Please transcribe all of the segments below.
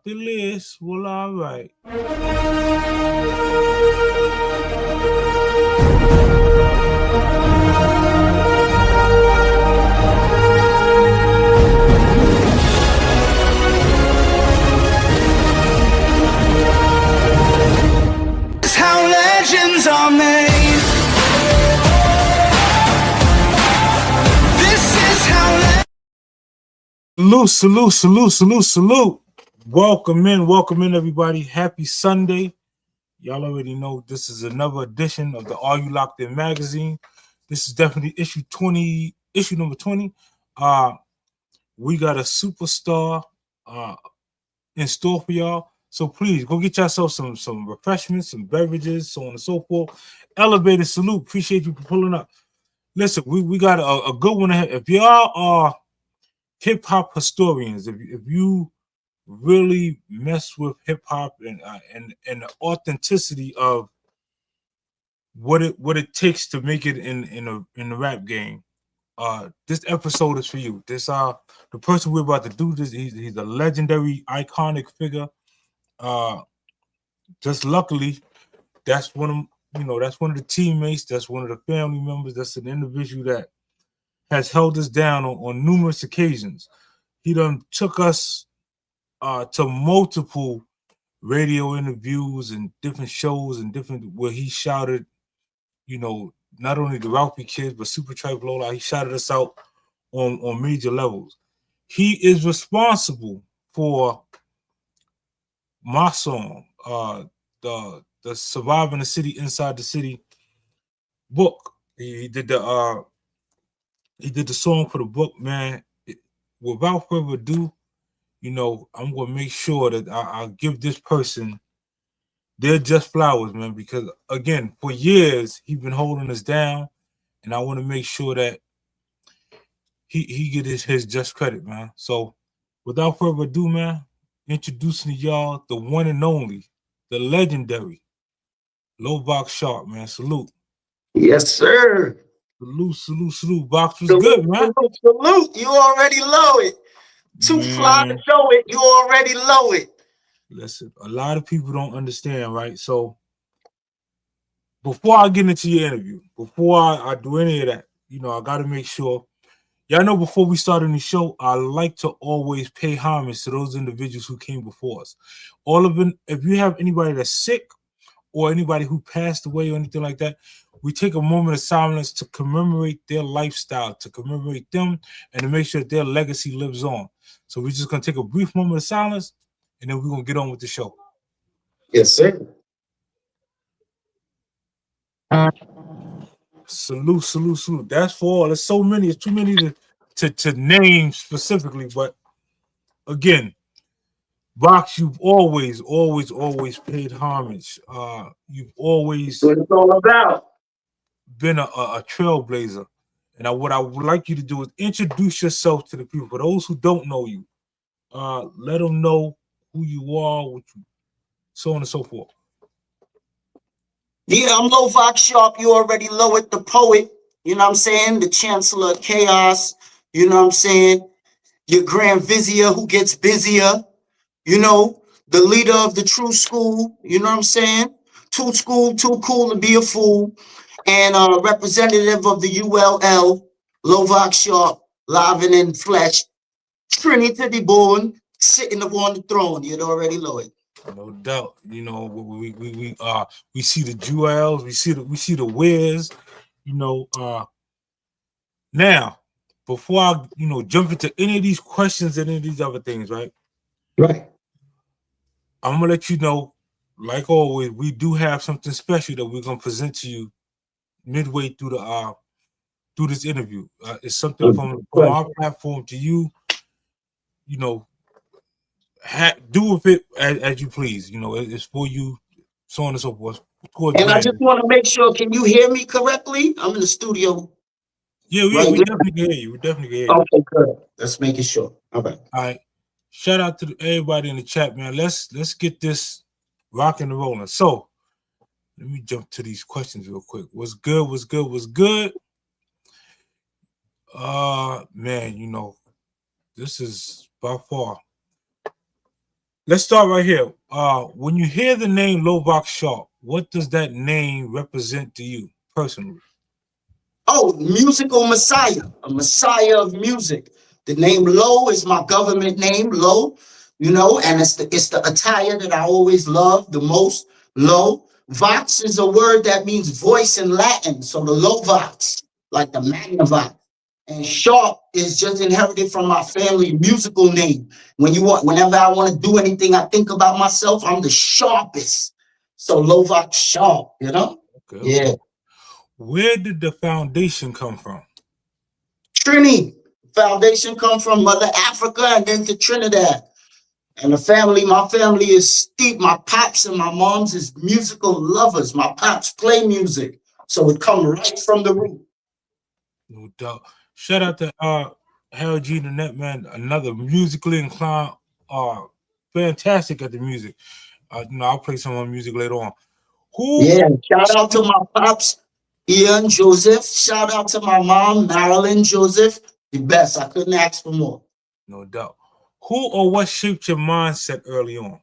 the list. Well, all right. It's how legends are made. This is how Salute. Welcome in, everybody. Happy Sunday. Y'all already know this is another edition of the Are You Locked In Magazine. This is definitely issue number 20. We got a superstar in store for y'all. So please go get yourself some refreshments, some beverages, so on and so forth. Elevated salute. Appreciate you for pulling up. Listen, we got a good one ahead. If y'all are hip hop historians, if you really mess with hip hop and the authenticity of what it takes to make it in the rap game, this episode is for you. The person we're about to do this, he's a legendary, iconic figure. Just luckily, that's one of the teammates, that's one of the family members, that's an individual that has held us down on numerous occasions. He done took us to multiple radio interviews and different shows and different where he shouted, not only the Ralphie kids but Super Tribe Lola. He shouted us out on major levels. He is responsible for my song, the Surviving the City Inside the City book. He did the song for the book, man. Without further ado, I'm gonna make sure that I'll give this person their just flowers, man, because again, for years he's been holding us down, and I want to make sure that he get his just credit, man. So without further ado, man, introducing to y'all the one and only, the legendary Lovox Sharpe, man. Salute. Yes, sir. Salute. Box was good, man. Salute. You already know it. Too fly to show it. You already know it. Listen, a lot of people don't understand, right? So before I get into your interview, before I do any of that, I got to make sure. Y'all know before we start the show, I like to always pay homage to those individuals who came before us. All of them, if you have anybody that's sick or anybody who passed away or anything like that, we take a moment of silence to commemorate their lifestyle, to commemorate them, and to make sure that their legacy lives on. So we're just going to take a brief moment of silence, and then we're going to get on with the show. Yes, sir. Salute. That's for all. There's so many. It's too many to name specifically. But again, Box, you've always paid homage. You've always what it's all about. Been a trailblazer. And what I would like you to do is introduce yourself to the people. For those who don't know you, let them know who you are, what you, so on and so forth. Yeah, I'm Lovox Sharpe. You already know it, the poet. You know what I'm saying? The Chancellor of Chaos. You know what I'm saying? Your Grand Vizier who gets busier. The leader of the true school. You know what I'm saying? Too cool to be a fool. And representative of the ULL, Lovox Sharpe, live and in flesh. Trinity born, sitting upon the throne. You'd already know it. No doubt. We see the jewels, we see the wares, now before I jump into any of these questions and any of these other things, right? Right. I'm gonna let you know, like always, we do have something special that we're gonna present to you midway through this interview. It's something from our platform to you. Do with it as you please. It's for you, so on and so forth. And I just want to make sure, can you hear me correctly? I'm in the studio. Yeah, we definitely can hear you. Okay, good. Let's make it sure. All right. Shout out to everybody in the chat, man. Let's get this rocking and rolling. So let me jump to these questions real quick. What's good? Man, this is by far let's start right here. When you hear the name Lovox Sharpe, what does that name represent to you personally? Oh, musical messiah, a messiah of music. The name Lo is my government name, Lo, and it's the attire that I always love the most, Lo. Vox is a word that means voice in Latin, so the Lovox, like the Magnavox. And Sharp is just inherited from my family musical name. Whenever I want to do anything, I think about myself, I'm the sharpest. So Lovox Sharpe, Okay, Yeah. okay. Where did the foundation come from? Trini foundation come from Mother Africa and then to Trinidad. And my family is steep. My pops and my moms is musical lovers. My pops play music. So it come right from the root. No doubt. Shout out to Harold G. the Net Man, another musically inclined, uh, fantastic at the music. I'll play some of my music later on. Who? Yeah. Shout out to my pops, Ian Joseph. Shout out to my mom, Marilyn Joseph. The best. I couldn't ask for more. No doubt. Who or what shaped your mindset early on?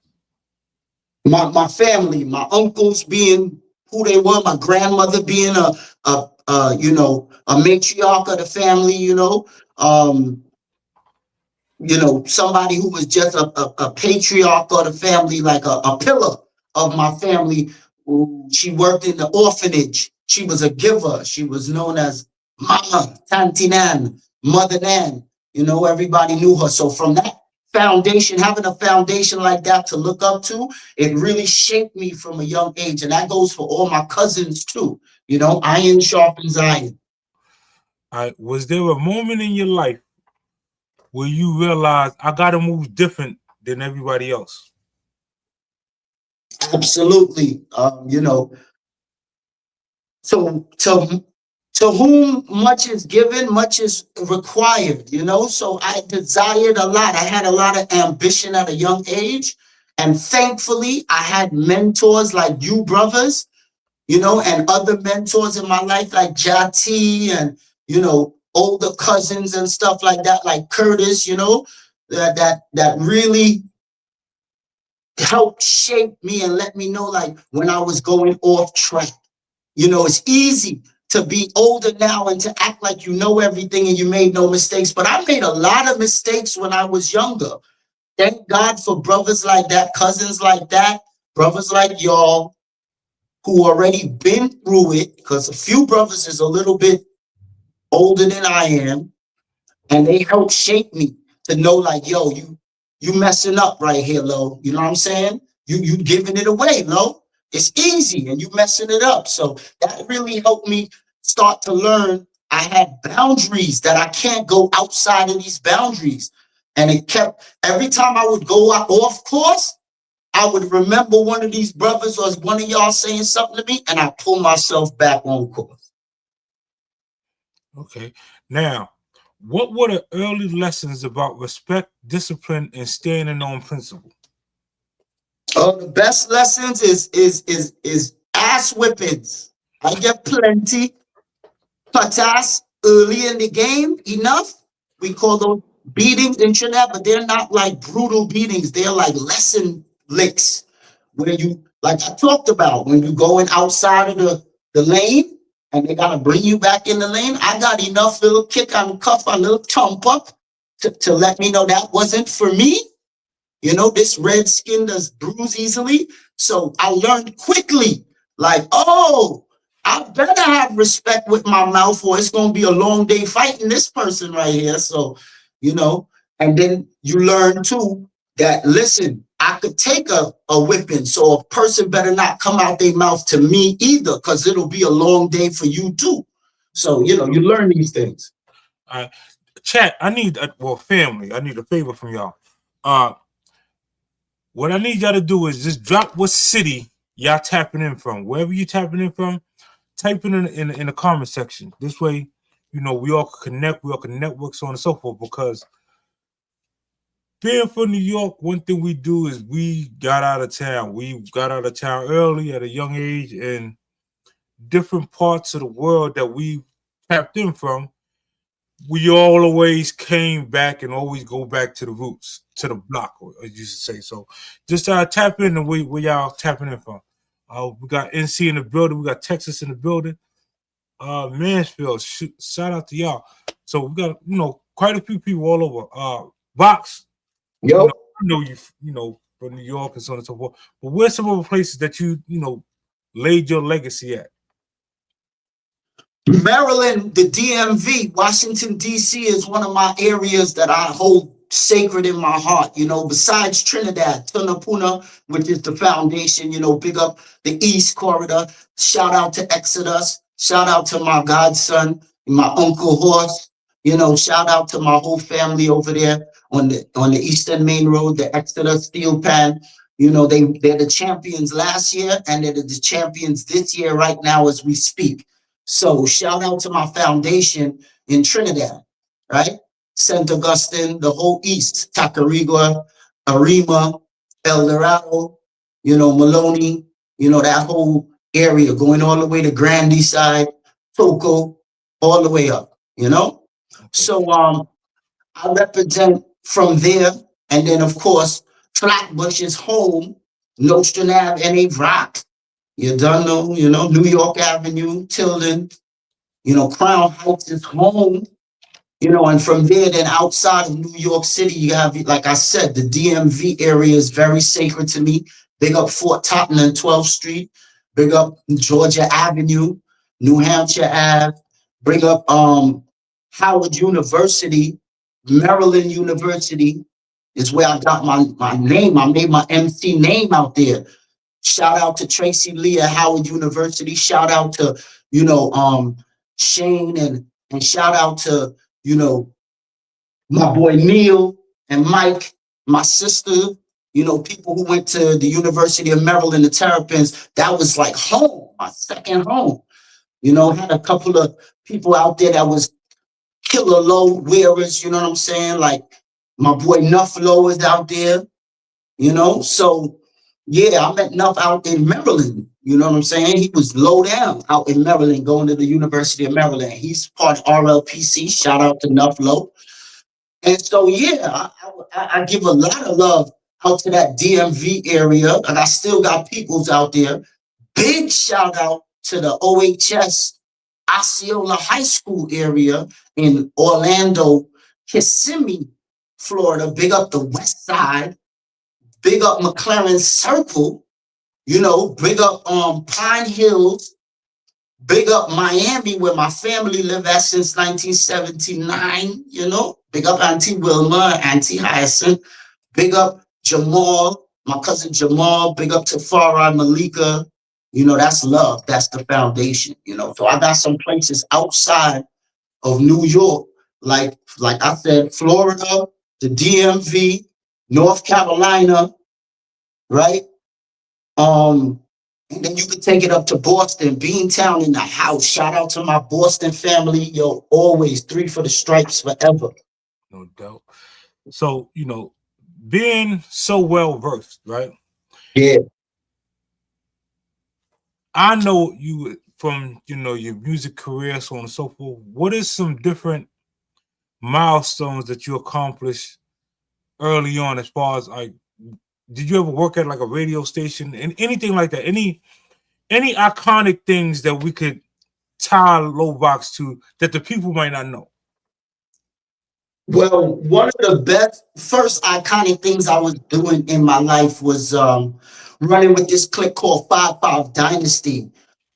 My family, my uncles being who they were, my grandmother being a matriarch of the family, somebody who was just a patriarch of the family, like a pillar of my family. She worked in the orphanage. She was a giver. She was known as Mama, Tanti Nan, Mother Nan. Everybody knew her. So from that foundation, having a foundation like that to look up to, it really shaped me from a young age. And that goes for all my cousins too. Iron sharpens iron. Was there a moment in your life where you realized I gotta move different than everybody else? Absolutely. To whom much is given, much is required, So I desired a lot. I had a lot of ambition at a young age. And thankfully, I had mentors like you brothers, and other mentors in my life like Jati and, older cousins and stuff like that, like Curtis, that really helped shape me and let me know like when I was going off track. It's easy to be older now and to act like you know everything and you made no mistakes. But I made a lot of mistakes when I was younger. Thank God for brothers like that, cousins like that, brothers like y'all who already been through it, because a few brothers is a little bit older than I am, and they helped shape me to know like, yo, you messing up right here, Lo. You know what I'm saying? You giving it away, Lo. It's easy and you messing it up. So that really helped me start to learn I had boundaries, that I can't go outside of these boundaries. And it kept, every time I would go off course, I would remember one of these brothers or one of y'all saying something to me, and I pull myself back on course. Okay. Now, what were the early lessons about respect, discipline, and standing on principle? The best lessons is ass whippings. I get plenty. Patas early in the game, enough. We call those beatings in Trinidad, but they're not like brutal beatings. They're like lesson licks where you, like I talked about, when you're going outside of the lane and they gotta bring you back in the lane. I got enough little kick on cuff, a little thump up to let me know that wasn't for me. This red skin does bruise easily. So I learned quickly, like, oh, I better have respect with my mouth or it's going to be a long day fighting this person right here. So, and then you learn too that, listen, I could take a whipping. So a person better not come out their mouth to me either, because it'll be a long day for you too. So, you learn these things. Chat, I need, family, I need a favor from y'all. What I need y'all to do is just drop what city y'all tapping in from. Wherever you tapping in from, type it in the comment section. This way, we all can connect, we all can network, so on and so forth. Because being from New York, one thing we do is we got out of town. We got out of town early at a young age, and different parts of the world that we tapped in from, we always came back and always go back to the roots, to the block, as you used to say. So just tap in and where y'all tapping in from. We got NC in the building. We got Texas in the building. Mansfield. Shout out to y'all. So we got quite a few people all over. Box. Yo, I know you from New York and so on and so forth. But where's some other places that you laid your legacy at? Maryland, the DMV, Washington, D.C. is one of my areas that I hold sacred in my heart. Besides Trinidad, Tunapuna, which is the foundation, big up the East Corridor. Shout out to Exodus. Shout out to my godson, my Uncle Horse. Shout out to my whole family over there on the Eastern Main Road, the Exodus Steel Pan. They're the champions last year, and they're the champions this year right now as we speak. So shout out to my foundation in Trinidad, right? St. Augustine, the whole East, Tacarigua, Arima, El Dorado, Maloney, that whole area going all the way to Grandy side, Toco, all the way up. So I represent from there. And then, of course, Flatbush is home, Nostrand Ave, NA Rock. You don't know, New York Avenue, Tilden, Crown Heights is home, and from there, then outside of New York City, you have, like I said, the DMV area is very sacred to me. Big up Fort Tottenham, 12th Street. Big up Georgia Avenue, New Hampshire Ave. Bring up Howard University, Maryland University is where I got my name. I made my MC name out there. Shout out to Tracy Lee at Howard University. Shout out to, Shane and shout out to, my boy Neil and Mike, my sister, people who went to the University of Maryland, the Terrapins. That was like home, my second home. Had a couple of people out there that was killer low wearers, you know what I'm saying? Like my boy Nuffalo is out there, so yeah, I met Nuff out in Maryland. You know what I'm saying? He was low down out in Maryland, going to the University of Maryland. He's part of RLPC. Shout out to Nuff Low. And so, yeah, I give a lot of love out to that DMV area. And I still got peoples out there. Big shout out to the OHS Osceola High School area in Orlando, Kissimmee, Florida. Big up the West Side. Big up McLaren Circle, big up Pine Hills, big up Miami, where my family lived at since 1979, big up Auntie Wilma, Auntie Hyacinth, big up Jamal, my cousin Jamal, big up to Farah Malika, that's love, that's the foundation, So I got some places outside of New York, like I said, Florida, the DMV, North Carolina, right? And then you could take it up to Boston, Beantown in the house. Shout out to my Boston family. Yo, always 3 for the stripes forever. No doubt. So, being so well versed, right? Yeah. I know you from, your music career, so on and so forth. What is some different milestones that you accomplished early on as far as like, did you ever work at like a radio station and anything like that? Any iconic things that we could tie Lovox to that the people might not know? Well, one of the best first iconic things I was doing in my life was running with this clique called 5-5 Dynasty.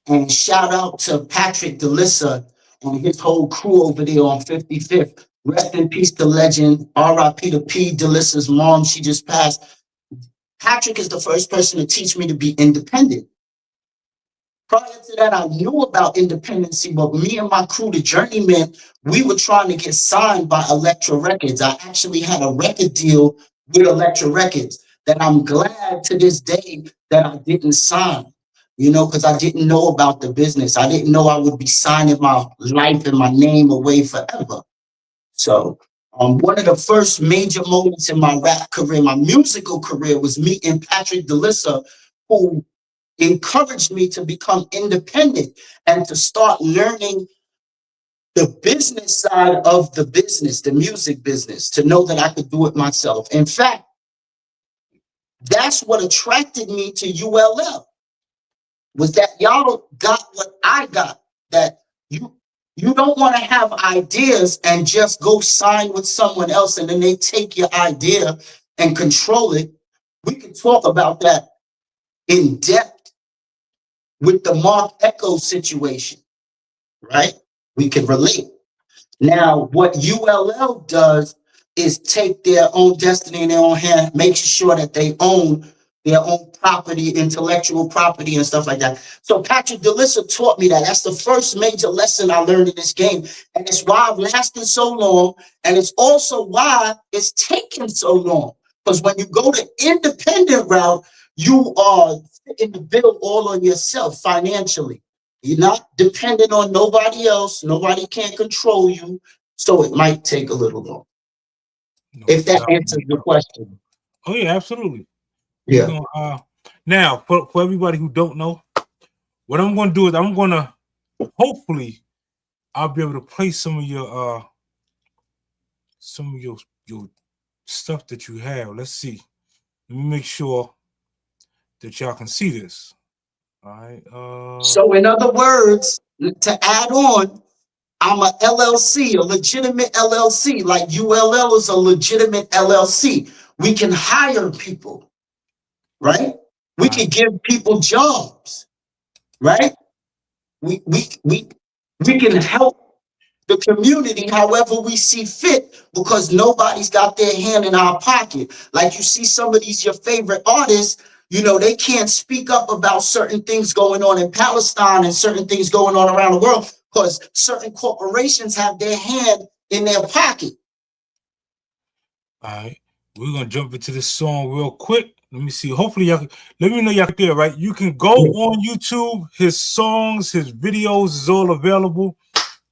And shout out to Patrick DeLissa and his whole crew over there on 55th. Rest in peace to legend. R.I.P. to P. DeLissa's mom. She just passed. Patrick is the first person to teach me to be independent. Prior to that, I knew about independency, but me and my crew, the Journeymen, we were trying to get signed by Elektra Records. I actually had a record deal with Elektra Records that I'm glad to this day that I didn't sign, because I didn't know about the business. I didn't know I would be signing my life and my name away forever. So one of the first major moments in my rap career, my musical career, was meeting Patrick DeLissa, who encouraged me to become independent and to start learning the business side of the business, the music business, to know that I could do it myself. In fact, that's what attracted me to ULL, was that y'all got what I got, that you don't want to have ideas and just go sign with someone else and then they take your idea and control it. We can talk about that in depth with the Mark Echo situation, right? We can relate. Now, what ULL does is take their own destiny in their own hand, making sure that they own their own property, intellectual property, and stuff like that. So Patrick DeLissa taught me that. That's the first major lesson I learned in this game. And it's why I've lasted so long. And it's also why it's taken so long. Because when you go the independent route, you are fitting the bill all on yourself financially. You're not dependent on nobody else. Nobody can control you. So it might take a little long. No If that doubt, answers no the doubt. question. Oh yeah, absolutely. Yeah. Gonna, now, for everybody who don't know, what I'm going to do is I'm going to hopefully I'll be able to play some of your stuff that you have. Let's see. Let me make sure that y'all can see this. All right. So in other words, to add on, I'm a LLC, a legitimate LLC. Like ULL is a legitimate LLC. We can hire people, right? We can give people jobs, right? We can help the community however we see fit, because nobody's got their hand in our pocket. Like you see some of these your favorite artists, you know, they can't speak up about certain things going on in Palestine and certain things going on around the world because certain corporations have their hand in their pocket. All right, we're gonna jump into this song real quick. Let me see. Hopefully, y'all let me know y'all there, right? You can go on YouTube. His songs, his videos is all available.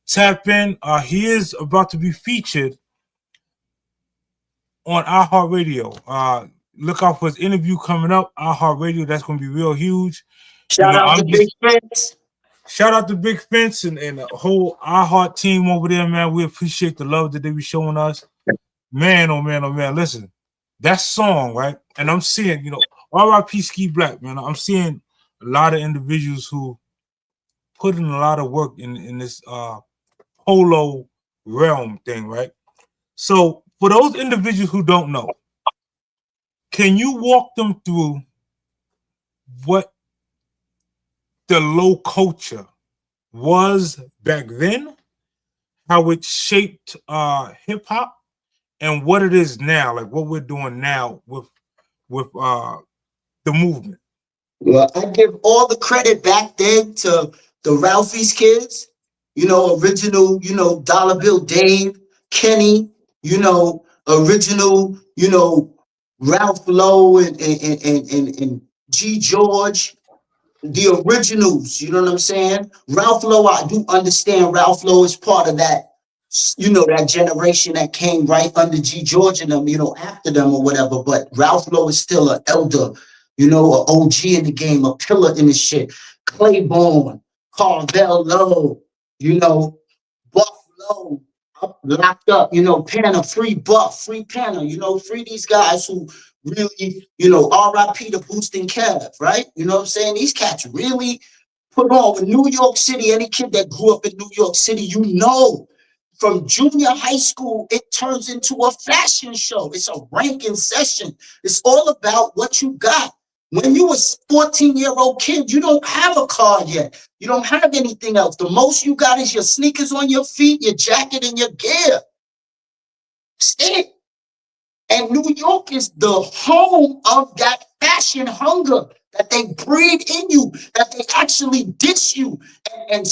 Tap in. He is about to be featured on iHeartRadio. Look out for his interview coming up. iHeartRadio, that's gonna be real huge. Shout out to Big Fence. Shout out to Big Fence and the whole iHeart team over there, man. We appreciate the love that they be showing us. Man, oh man, oh man. Listen, that song, right? And I'm seeing, you know, R.I.P. Ski Black, man. I'm seeing a lot of individuals who put in a lot of work in this polo realm thing, right? So for those individuals who don't know, can you walk them through what the low culture was back then, how it shaped hip hop, and what it is now, like what we're doing now with the movement? Well, I give all the credit back then to the Ralphie's kids, you know, original, you know, Dollar Bill Dave, Kenny, you know, original, you know, Ralph Lowe and G George, the originals, you know what I'm saying? Ralph Lowe, I do understand Ralph Lowe is part of that, you know, that generation that came right under G George and them, you know, after them or whatever. But Ralph Lowe is still an elder, you know, an OG in the game, a pillar in the shit. Claiborne, Carvel Lowe, you know, Buff Lowe, locked up, you know, Panna, free Buff, free Panna, you know, free these guys who really, you know, RIP to Boosting Kev, right? You know what I'm saying? These cats really put on with New York City. Any kid that grew up in New York City, you know, from junior high school, it turns into a fashion show. It's a ranking session. It's all about what you got. When you was 14-year-old kid, you don't have a car yet. You don't have anything else. The most you got is your sneakers on your feet, your jacket, and your gear. That's it. And New York is the home of that fashion hunger that they breed in you, that they actually diss you and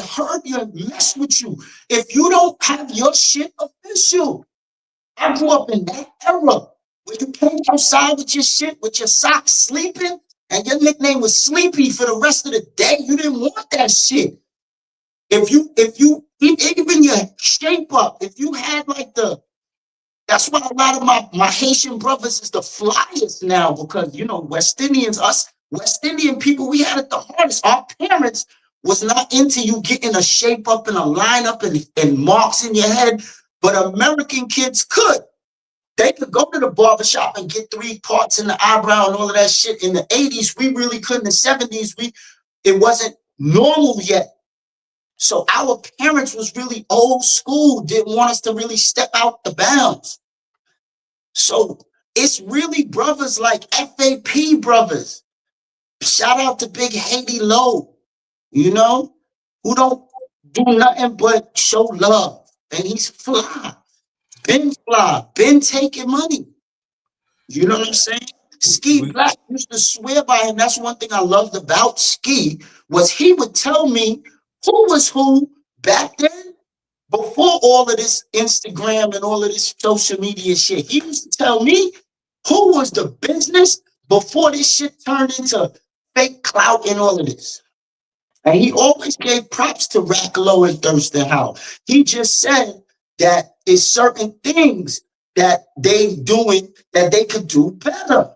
hurt you and mess with you. If you don't have your shit official, I grew up in that era where you came outside with your shit, with your socks sleeping, and your nickname was Sleepy for the rest of the day. You didn't want that shit. If you even your shape up, if you had like that's why a lot of my Haitian brothers is the flyest now, because, you know, West Indians, us West Indian people, we had it the hardest. Our parents was not into you getting a shape up and a lineup and marks in your head, but American kids could. They could go to the barbershop and get 3 parts in the eyebrow and all of that shit. In the 80s, we really couldn't. In the 70s, it wasn't normal yet. So our parents was really old school, didn't want us to really step out the bounds. So it's really brothers like FAP brothers. Shout out to Big Haiti Low, you know, who don't do nothing but show love. And he's fly, been taking money. You know what I'm saying? Ski Black used to swear by him. That's one thing I loved about Ski, was he would tell me who was who back then, before all of this Instagram and all of this social media shit. He used to tell me who was the business before this shit turned into fake clout and all of this. And he always gave props to Rack Low and Thurston Howell. He just said that it's certain things that they doing that they could do better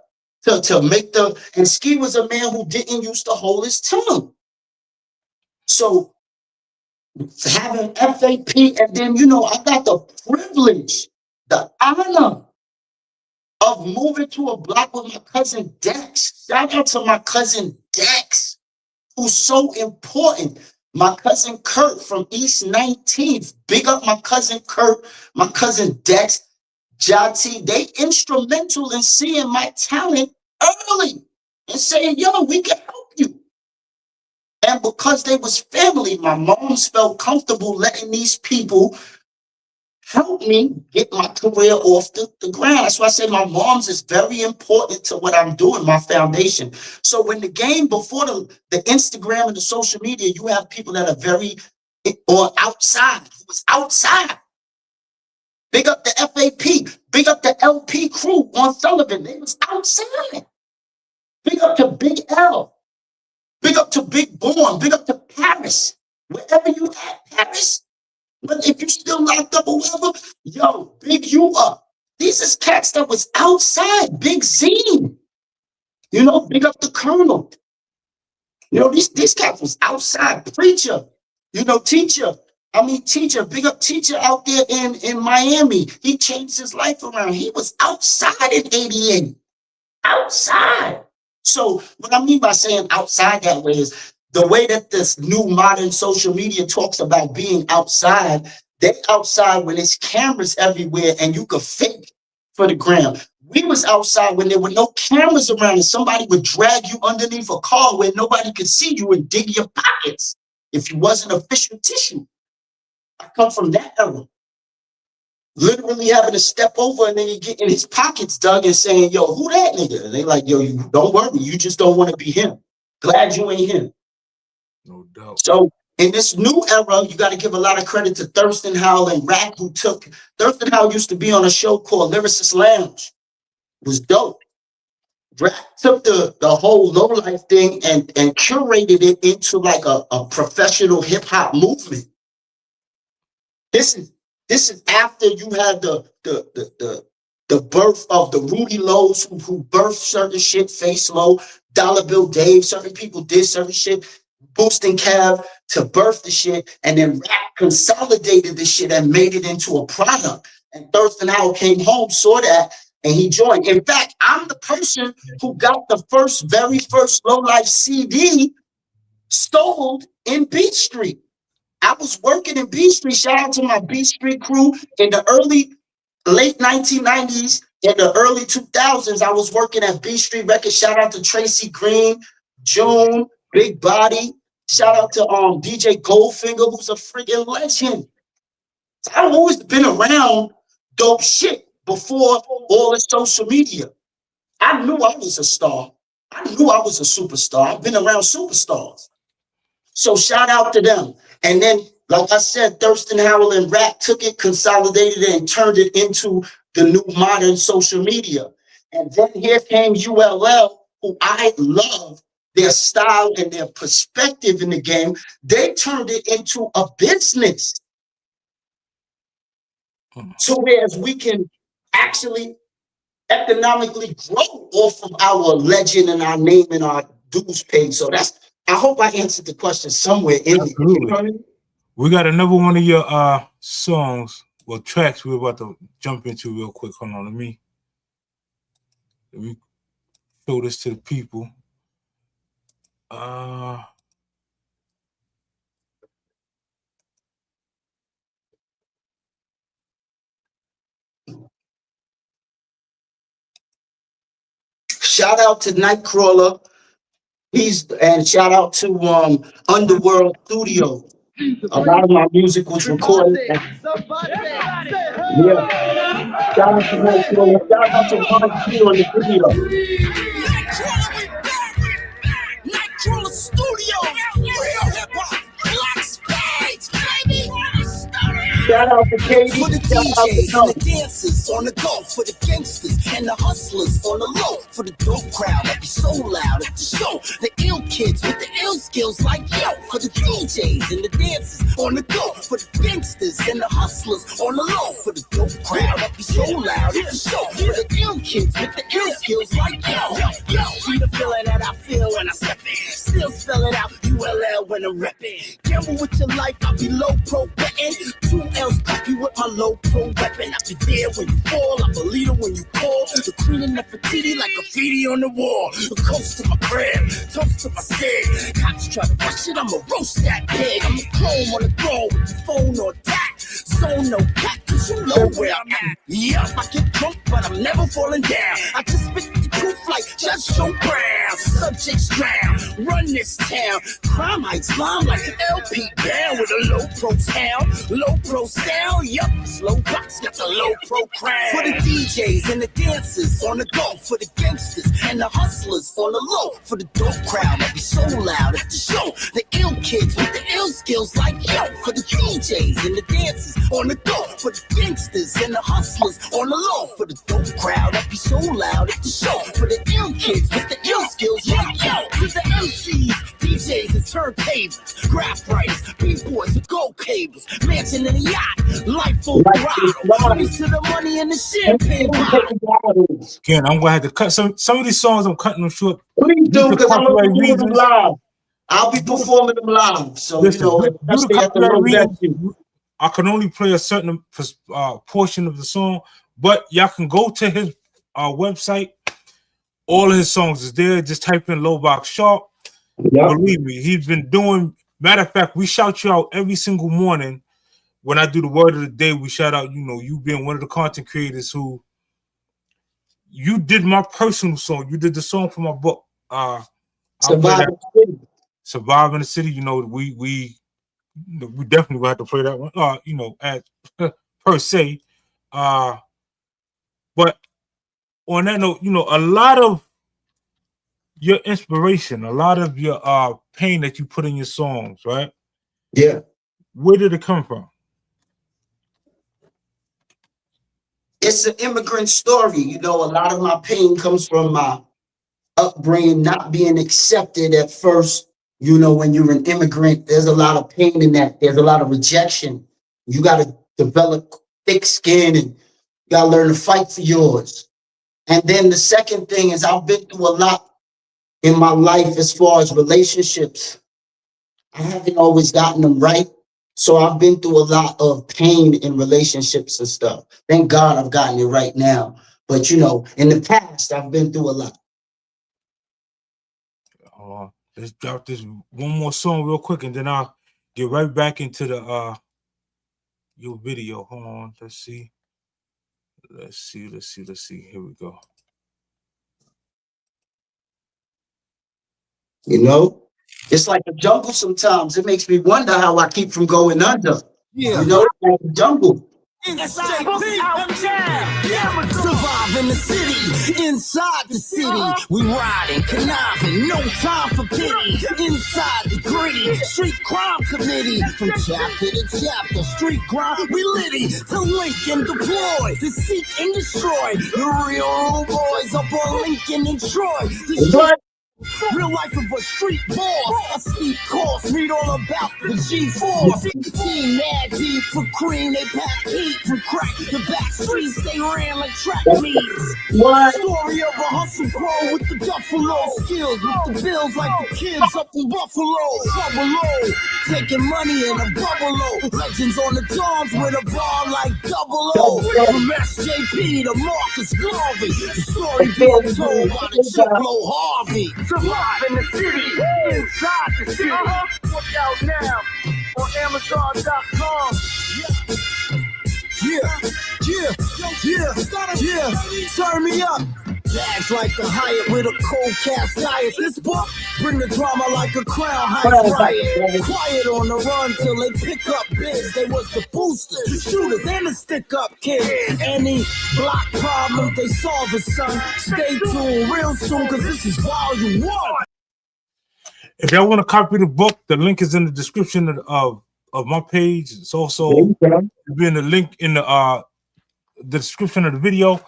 to make the, and Ski was a man who didn't used to hold his tongue. So having FAP, and then, you know, I got the privilege, the honor of moving to a block with my cousin Dex. Shout out to my cousin Dex, who's so important. My cousin Kurt from East 19th. Big up my cousin Kurt, my cousin Dex, Jati. They instrumental in seeing my talent early and saying, yo, we can help you. And because they was family, my moms felt comfortable letting these people help me get my career off the ground. That's why I say my mom's is very important to what I'm doing, my foundation. So when the game, before the Instagram and the social media, you have people that are very or outside. It was outside. Big up the FAP. Big up the LP crew on Sullivan. They was outside. Big up to Big L. Big up to Big Born. Big up to Paris. Wherever you at, Paris. But if you still locked up or whatever, yo, big you up. These is cats that was outside. Big Zine. You know, big up the Colonel. You know, these cats was outside. Preacher. You know, Teacher. Teacher. Big up Teacher out there in Miami. He changed his life around. He was outside in 88. Outside. So what I mean by saying outside that way is the way that this new modern social media talks about being outside, they outside when there's cameras everywhere and you could fake for the gram. We was outside when there were no cameras around and somebody would drag you underneath a car where nobody could see you and dig your pockets if you wasn't official tissue. I come from that era. Literally having to step over and then you get in his pockets dug and saying, yo, who that nigga? And they like, yo, you don't worry, you just don't want to be him. Glad you ain't him. No doubt. So in this new era, you got to give a lot of credit to Thurston Howell and Rack, who took, Thurston Howell used to be on a show called Lyricist Lounge. It was dope. Rack took the whole low life thing and curated it into like a professional hip hop movement. This is after you had the birth of the Rudy Lows who birthed certain shit, Face Low, Dollar Bill Dave, certain people did certain shit, Boosting Cav to birth the shit, and then Rap consolidated the shit and made it into a product. And Thurston Howell came home, saw that, and he joined. In fact, I'm the person who got the very first Low Life CD sold in Beach Street. I was working in Beach Street. Shout out to my Beach Street crew in the late 1990s, in the early 2000s. I was working at Beach Street Records. Shout out to Tracy Green, June, Big Body. Shout out to DJ Goldfinger, who's a freaking legend. I've always been around dope shit before all the social media. I knew I was a star. I knew I was a superstar. I've been around superstars. So shout out to them. And then, like I said, Thurston Howell and Rap took it, consolidated it, and turned it into the new modern social media. And then here came ULL, who I love their style and their perspective in the game. They turned it into a business. So whereas we can actually economically grow off of our legend and our name and our dues paid. So I hope I answered the question somewhere in there. You know what I mean? We got another one of your songs, well, tracks we're about to jump into real quick. Hold on, let me show this to the people. Shout out to Nightcrawler. And shout out to Underworld Studio. A lot of my music was recorded. Yeah. Shout out to Nightcrawler. Shout out to Ron T on the video. Nightcrawler Studios, real hip hop, black spades, baby. Shout out to Katie. For the DJs and the dancers on the go, for the gangsters and the hustlers on the low, for the dope crowd that be so loud at the show, the ill kids with the ill skills like yo, for the DJs and the dancers on the go, for the gangsters and the hustlers on the low, for the dope crowd that be so loud at the show, for the ill kids with the ill skills like yo, see the feeling that I feel when I step in, still spell it out, ULL when I'm reppin', gamble with your life, I be low pro betting, 2 L's copy with my low pro weapon. I be there when you fall, I'm a leader when you call. The queen of Nefertiti like graffiti on the wall. A coast to my crib, toast to my cig. Cops try to rush it, I'ma roast that pig. I'm a clone on the throne with the phone on tap. So no cat, cause you know where I'm at. Yup, I get drunk, but I'm never falling down. I just spit the truth like Judge Joe Brown. Subjects drown, run this town. Crime heights climb like an LP down with a low pro sound. Low pro sound, yup, slow box got the low pro crown. For the DJs and the dancers on the go, for the gangsters and the hustlers on the low, for the dope crowd that be so loud at the show, the ill kids with the ill skills like yo, for the DJs and the dancers on the go, for the gangsters and the hustlers on the low, for the dope crowd that be so loud at the show, for the ill kids with the ill skills like yo, for the MCs, DJs and turntables, graph writers, B-boys with gold cables, mansion in a yacht, life full throttle, to the money and the champagne bottle. Again, I'm gonna have to cut some of these songs. I'm cutting them short. Please do, because I'm gonna do them live. I'll be performing them live. So listen, you know, I can only play a certain portion of the song, but y'all can go to his website. All of his songs is there. Just type in Lovox Sharpe. Yep. Believe me, he's been doing. Matter of fact, we shout you out every single morning. When I do the word of the day, we shout out, you know, you being one of the content creators who you did my personal song. You did the song for my book. Surviving the City. Surviving the City. You know, we definitely will have to play that one. You know, as per se. But on that note, you know, a lot of your inspiration, a lot of your pain that you put in your songs, right? Yeah. Where did it come from? It's an immigrant story. You know, a lot of my pain comes from my upbringing, not being accepted at first. You know, when you're an immigrant, there's a lot of pain in that. There's a lot of rejection. You got to develop thick skin and you got to learn to fight for yours. And then the second thing is I've been through a lot in my life as far as relationships. I haven't always gotten them right. So I've been through a lot of pain in relationships and stuff. Thank God I've gotten it right now. But, you know, in the past, I've been through a lot. Let's drop this one more song real quick, and then I'll get right back into the your video. Hold on. Let's see. Here we go. You know? It's like a jungle sometimes. It makes me wonder how I keep from going under. Yeah. You know, it's like a jungle. Survive in the city, inside the city. We riding, conniving, no time for pity. Inside the gritty, street crime committee. From chapter to chapter, street crime, we litty. To link and deploy, to seek and destroy. The real boys up on Lincoln and Troy. What? Real life of a street boss. A steep course, read all about the G-Force. Team mad deep for cream, they pack heat from crack. The back streets, they ran like track meets. What? Story of a hustle pro with the Duffalo skills, with the bills like the kids up in Buffalo. Trouble low, taking money in a bubble. Legends on the dawns with a bar like double O. From SJP to Marcus Garvey, the story being told by the Chiplo Harvey. Survive in the city, inside the city. Look out now on Amazon.com. Yeah. Turn me up. Bags like the Hyatt with a cold cast diet. This book bring the drama like a crown heist riot. Quiet on the run till they pick up bids. They was the boosters, the shooters, and the stick-up kids. Any block problem they solve it, son. Stay tuned real soon, cause this is volume 1. If y'all want to copy the book, the link is in the description of my page. It's also in the link in the description of the video.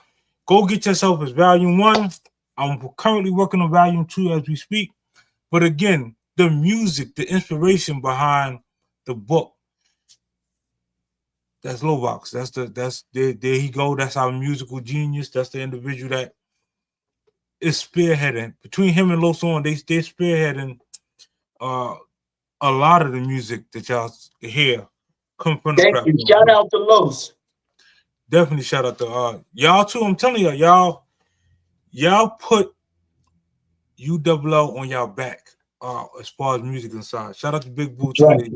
Go get yourself as volume 1. I'm currently working on volume 2 as we speak. But again, the music, the inspiration behind the book, that's Lovox. There he go. That's our musical genius. That's the individual that is spearheading. Between him and Los On, they're spearheading a lot of the music that y'all hear come from the platform. Shout out to Los. Definitely shout out to y'all too. I'm telling y'all put UWL on y'all back as far as music inside. Shout out to Big Boo too. Right.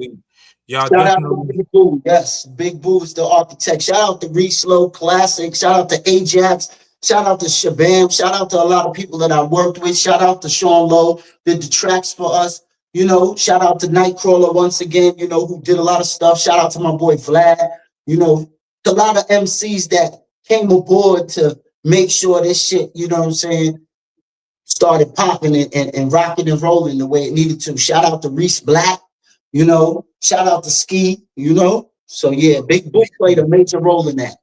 Y'all shout out to Big Boo. Yes, Big Boo is the architect. Shout out to Reslow Classic. Shout out to Ajax. Shout out to Shabam. Shout out to a lot of people that I worked with. Shout out to Sean Lowe, did the tracks for us. You know, shout out to Nightcrawler once again, you know, who did a lot of stuff. Shout out to my boy Vlad, you know, a lot of MCs that came aboard to make sure this shit, you know what I'm saying, started popping and rocking and rolling the way it needed to. Shout out to Reese Black, you know, shout out to Ski, you know. So yeah, Big Boo played a major role in that.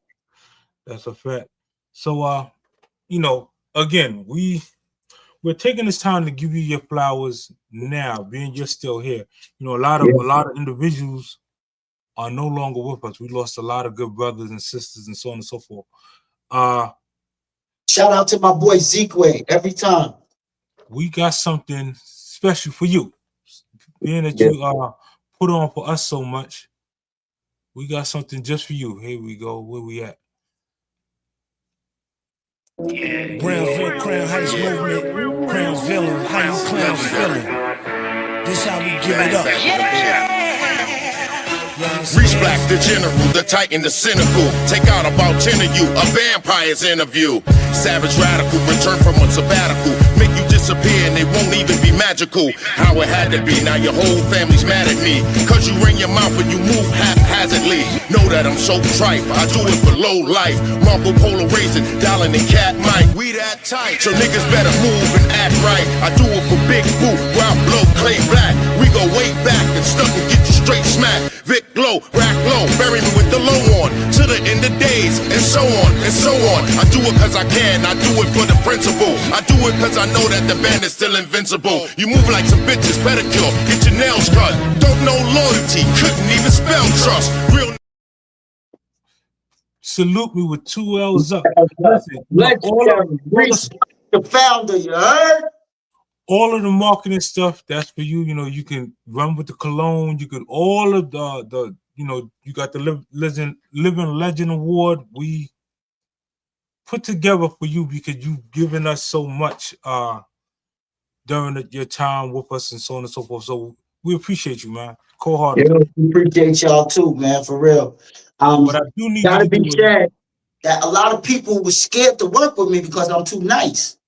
That's a fact. So you know, again, we're taking this time to give you your flowers now, being you're still here. You know, a lot of individuals are no longer with us. We lost a lot of good brothers and sisters and so on and so forth. Shout out to my boy Zekwe every time. We got something special for you. Being that you put on for us so much, we got something just for you. Here we go. Where we at? Brownsville Crown Heights movement, Brownsville Heights Clowns feeling. This how we give it up. Reach Black, the general, the titan, the cynical. Take out about 10 of you, a vampire's interview. Savage radical, return from a sabbatical. Make you disappear and it won't even be magical. How it had to be, now your whole family's mad at me. Cause you ring your mouth when you move haphazardly. Know that I'm so tripe, I do it for low life. Marco Polo racing, dialing in Cat Mike. We that tight, so niggas better move and act right. I do it for Big Boo, Ralph Blow, Clay Black. We go way back and stuck and get you straight smacked. Vic Glow, rack low, bury me with the low on. To the end of days, and so on, and so on. I do it cause I can, I do it for the principle. I do it cause I know that the band is still invincible. You move like some bitches, pedicure, get your nails cut. Don't know loyalty, couldn't even spell trust. Real. Salute me with 2 L's up. Listen, the founder, you heard? All of the marketing stuff, that's for you. You know, you can run with the cologne. You could all of the you know, you got the Living Legend Award. We put together for you because you've given us so much during your time with us and so on and so forth. So we appreciate you, man. Cold-hearted. Yeah, we appreciate y'all too, man, for real. But I do need gotta be said that a lot of people were scared to work with me because I'm too nice.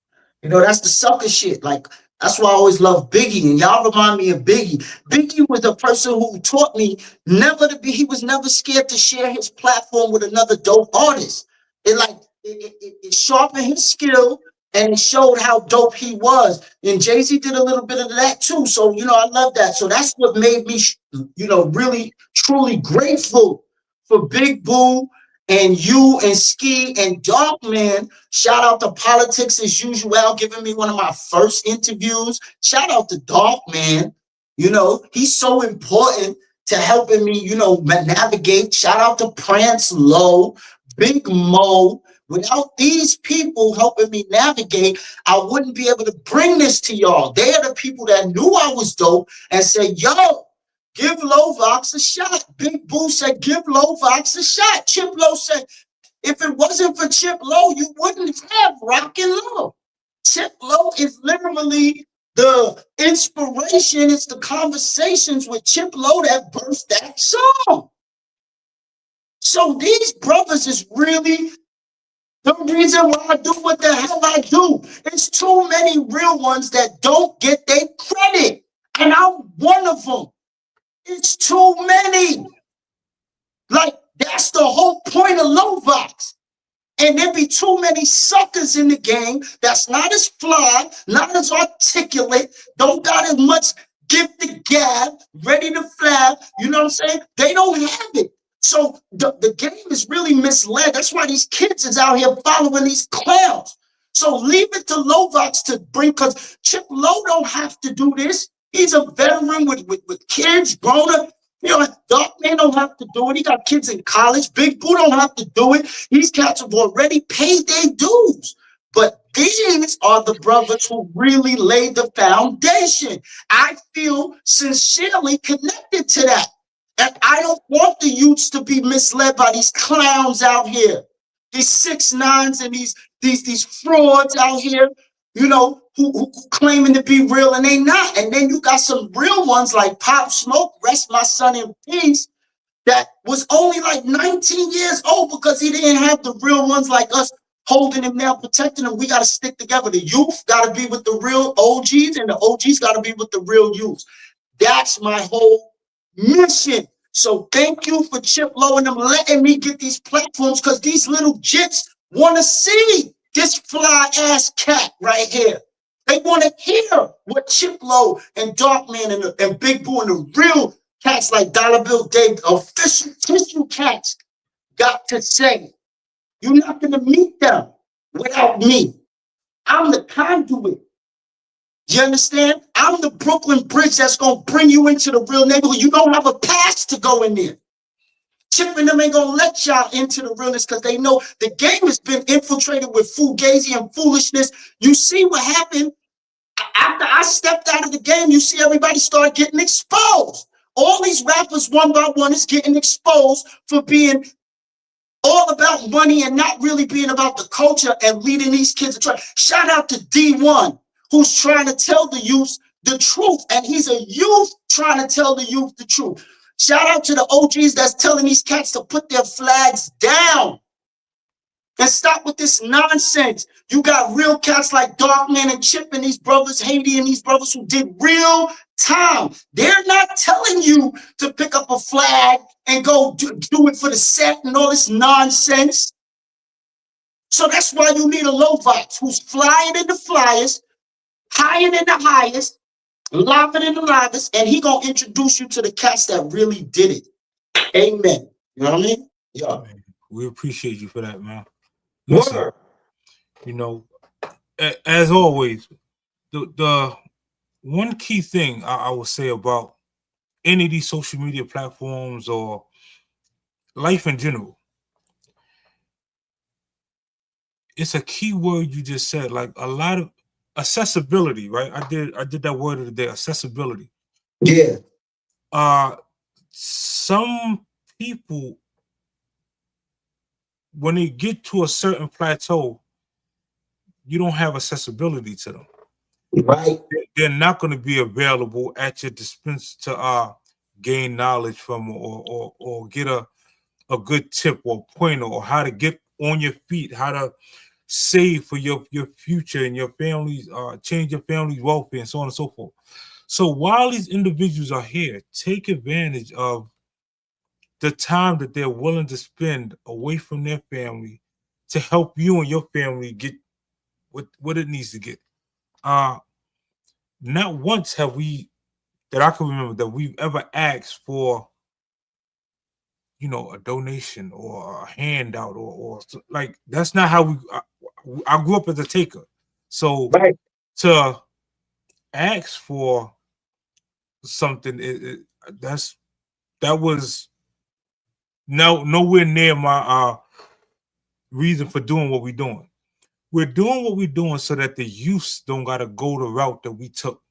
You know, that's the sucker shit. Like, that's why I always love Biggie, and y'all remind me of Biggie. Biggie was a person who taught me never to be, he was never scared to share his platform with another dope artist. It sharpened his skill, and it showed how dope he was. And Jay-Z did a little bit of that too. So, you know, I love that. So that's what made me, you know, really, truly grateful for Big Boo And you and Ski and Darkman, shout out to Politics as usual, giving me one of my first interviews. Shout out to Darkman. You know, he's so important to helping me, you know, navigate. Shout out to Prance Low, Big Mo. Without these people helping me navigate, I wouldn't be able to bring this to y'all. They are the people that knew I was dope and said, yo, give Lovox a shot. Big Boo said, give Lovox a shot. Chip Low said, if it wasn't for Chip Low, you wouldn't have Rockin' Low. Chip Low is literally the inspiration. It's the conversations with Chip Low that birthed that song. So these brothers is really the reason why I do what the hell I do. It's too many real ones that don't get their credit. And I'm one of them. It's too many. Like, that's the whole point of Lovox. And there be too many suckers in the game that's not as fly, not as articulate, don't got as much gift to gab, ready to flab. You know what I'm saying? They don't have it. So the game is really misled. That's why these kids is out here following these clowns. So leave it to Lovox to bring, because Chip Low don't have to do this. He's a veteran with kids, grown up. You know, Darkman don't have to do it. He got kids in college. Big Boo don't have to do it. These cats have already paid their dues. But these are the brothers who really laid the foundation. I feel sincerely connected to that. And I don't want the youths to be misled by these clowns out here, these 6ix9ines and these frauds out here, you know, who claiming to be real and they not. And then you got some real ones like Pop Smoke, rest my son in peace, that was only like 19 years old because he didn't have the real ones like us holding him down, protecting him. We got to stick together. The youth got to be with the real OGs and the OGs got to be with the real youths. That's my whole mission. So thank you for Chip Low and them letting me get these platforms, because these little jits want to see this fly ass cat right here. They want to hear what Chip Low and Darkman and Big Boo and the real cats like Dollar Bill Dave, official tissue cats, got to say. You're not going to meet them without me. I'm the conduit. You understand? I'm the Brooklyn Bridge that's going to bring you into the real neighborhood. You don't have a pass to go in there. Chip and them ain't going to let y'all into the realness because they know the game has been infiltrated with fugazi and foolishness. You see what happened after I stepped out of the game. You see everybody start getting exposed. All these rappers one by one is getting exposed for being all about money and not really being about the culture and leading these kids to try. Shout out to D1, who's trying to tell the youth the truth. And he's a youth trying to tell the youth the truth. Shout out to the OGs that's telling these cats to put their flags down and stop with this nonsense. You got real cats like Darkman and Chip and these brothers, Haiti and these brothers who did real time. They're not telling you to pick up a flag and go do it for the set and all this nonsense. So that's why you need a Lovox who's flying in the flyers, higher than the highest, living than the livest, and he gonna introduce you to the cats that really did it. Amen. You know what I mean? Yeah. We appreciate you for that, man. Listen, you know, as always, the one key thing I would say about any of these social media platforms or life in general, it's a key word you just said, like a lot of accessibility, right? I did that word of the day, accessibility. Yeah. Some people, when they get to a certain plateau, you don't have accessibility to them. Right. They're not going to be available at your dispense to gain knowledge from or get a good tip or pointer or how to get on your feet, how to save for your future and your family's change your family's welfare and so on and so forth. So while these individuals are here, take advantage of the time that they're willing to spend away from their family to help you and your family get what it needs to get. Not once have we, that I can remember, that we've ever asked for a donation or a handout or like that's not how I grew up as a taker. So Right. to ask for something, that was nowhere near my reason for doing what we're doing. We're doing what we're doing so that the youths don't gotta go the route that we took.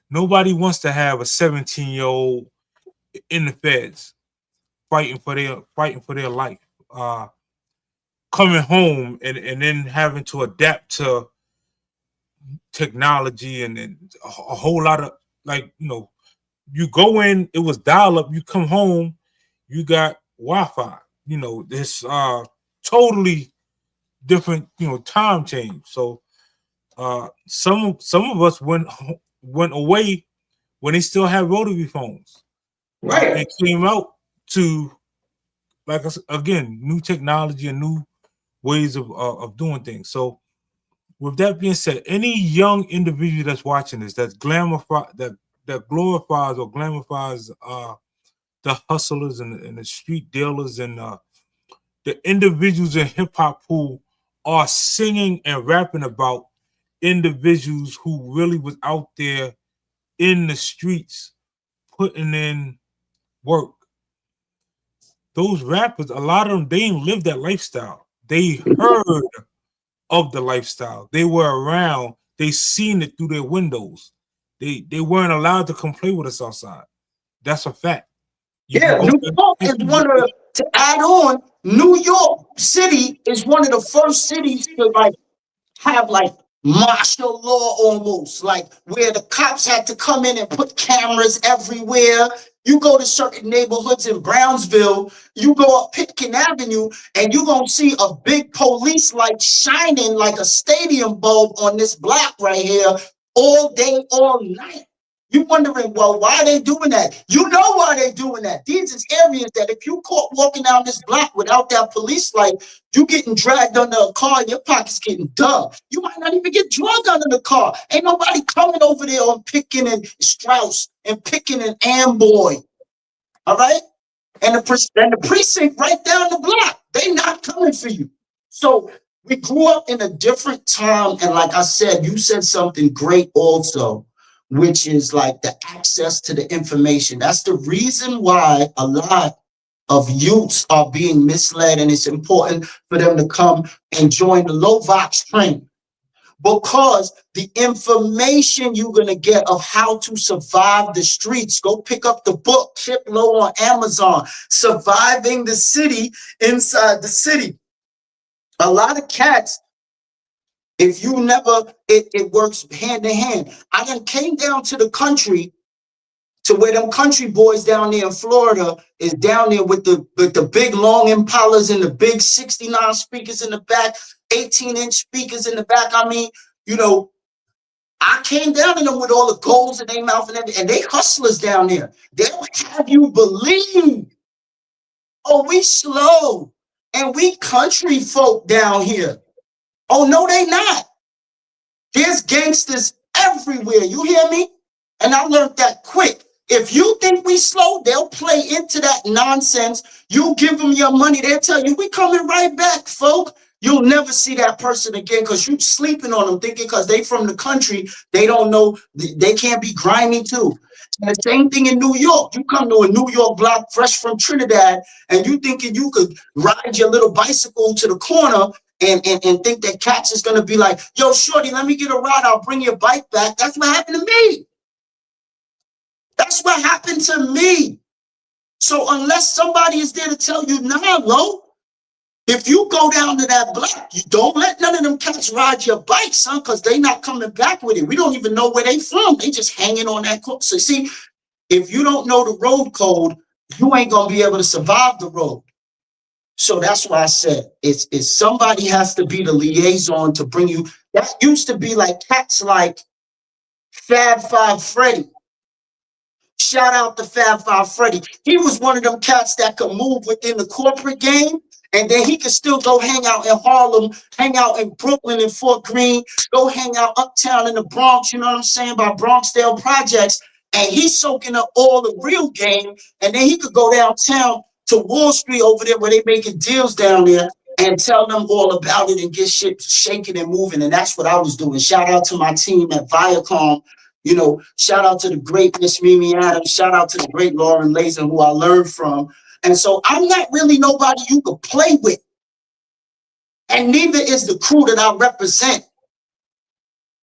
Nobody wants to have a 17-year-old in the feds fighting for their life, coming home and then having to adapt to technology and a whole lot of you go in, it was dial up, you come home, you got Wi-Fi. This totally different, time change. So some of us went away when they still had rotary phones. Right. And came out to, like I said, again, new technology and new ways of doing things. So with that being said, any young individual that's watching this that glorifies or glamorifies the hustlers and the street dealers and the individuals in hip hop who are singing and rapping about individuals who really was out there in the streets putting in work. Those rappers, a lot of them, they didn't live that lifestyle. They heard of the lifestyle. They were around. They seen it through their windows. They weren't allowed to come play with us outside. That's a fact. Yeah, New York is to add on, New York City is one of the first cities to have martial law almost, like where the cops had to come in and put cameras everywhere. You go to certain neighborhoods in Brownsville, you go up Pitkin Avenue, and you're going to see a big police light shining like a stadium bulb on this block right here all day, all night. You're wondering, well, why are they doing that? You know why they're doing that. These is areas that if you caught walking down this block without that police light, you getting dragged under a car and your pockets getting dug. You might not even get drugged under the car. Ain't nobody coming over there on Pitkin and Strauss and Pitkin and Amboy. All right? And the precinct right down the block, they not coming for you. So we grew up in a different time. And like I said, you said something great also, which is like the access to the information. That's the reason why a lot of youths are being misled, and it's important for them to come and join the Lovox training, because the information you're going to get of how to survive the streets, go pick up the book, Chip Low on Amazon, Surviving the City Inside the City. A lot of cats, if you never, it works hand in hand. I then came down to the country, to where them country boys down there in Florida is down there with the big long Impalas and the big 69 speakers in the back, 18-inch speakers in the back. I mean, I came down to them with all the goals in their mouth and everything, and they hustlers down there. They'll have you believe, oh, we slow and we country folk down here. Oh, no, they not. There's gangsters everywhere. You hear me? And I learned that quick. If you think we slow, they'll play into that nonsense. You give them your money, they'll tell you, we coming right back, folk. You'll never see that person again because you sleeping on them, thinking because they from the country, they don't know, they can't be grimy too. And the same thing in New York. You come to a New York block fresh from Trinidad, and you thinking you could ride your little bicycle to the corner and think that cats is going to be like, yo, shorty, let me get a ride. I'll bring your bike back. That's what happened to me. That's what happened to me. So unless somebody is there to tell you, nah, Lo, if you go down to that block, you don't let none of them cats ride your bike, son, because they not coming back with it. We don't even know where they from. They just hanging on that coast. So see, if you don't know the road code, you ain't going to be able to survive the road. So that's why I said it's somebody has to be the liaison to bring you. That used to be like cats like Fab Five Freddy. Shout out to Fab Five Freddy. He was one of them cats that could move within the corporate game, and then he could still go hang out in Harlem, hang out in Brooklyn and Fort Greene, go hang out uptown in the Bronx, you know what I'm saying, by Bronxdale Projects, and he's soaking up all the real game, and then he could go downtown to Wall Street over there where they making deals down there and tell them all about it and get shit shaking and moving. And that's what I was doing. Shout out to my team at Viacom. You know, shout out to the great Miss Mimi Adams. Shout out to the great Lauren Lazen, who I learned from. And so I'm not really nobody you could play with. And neither is the crew that I represent.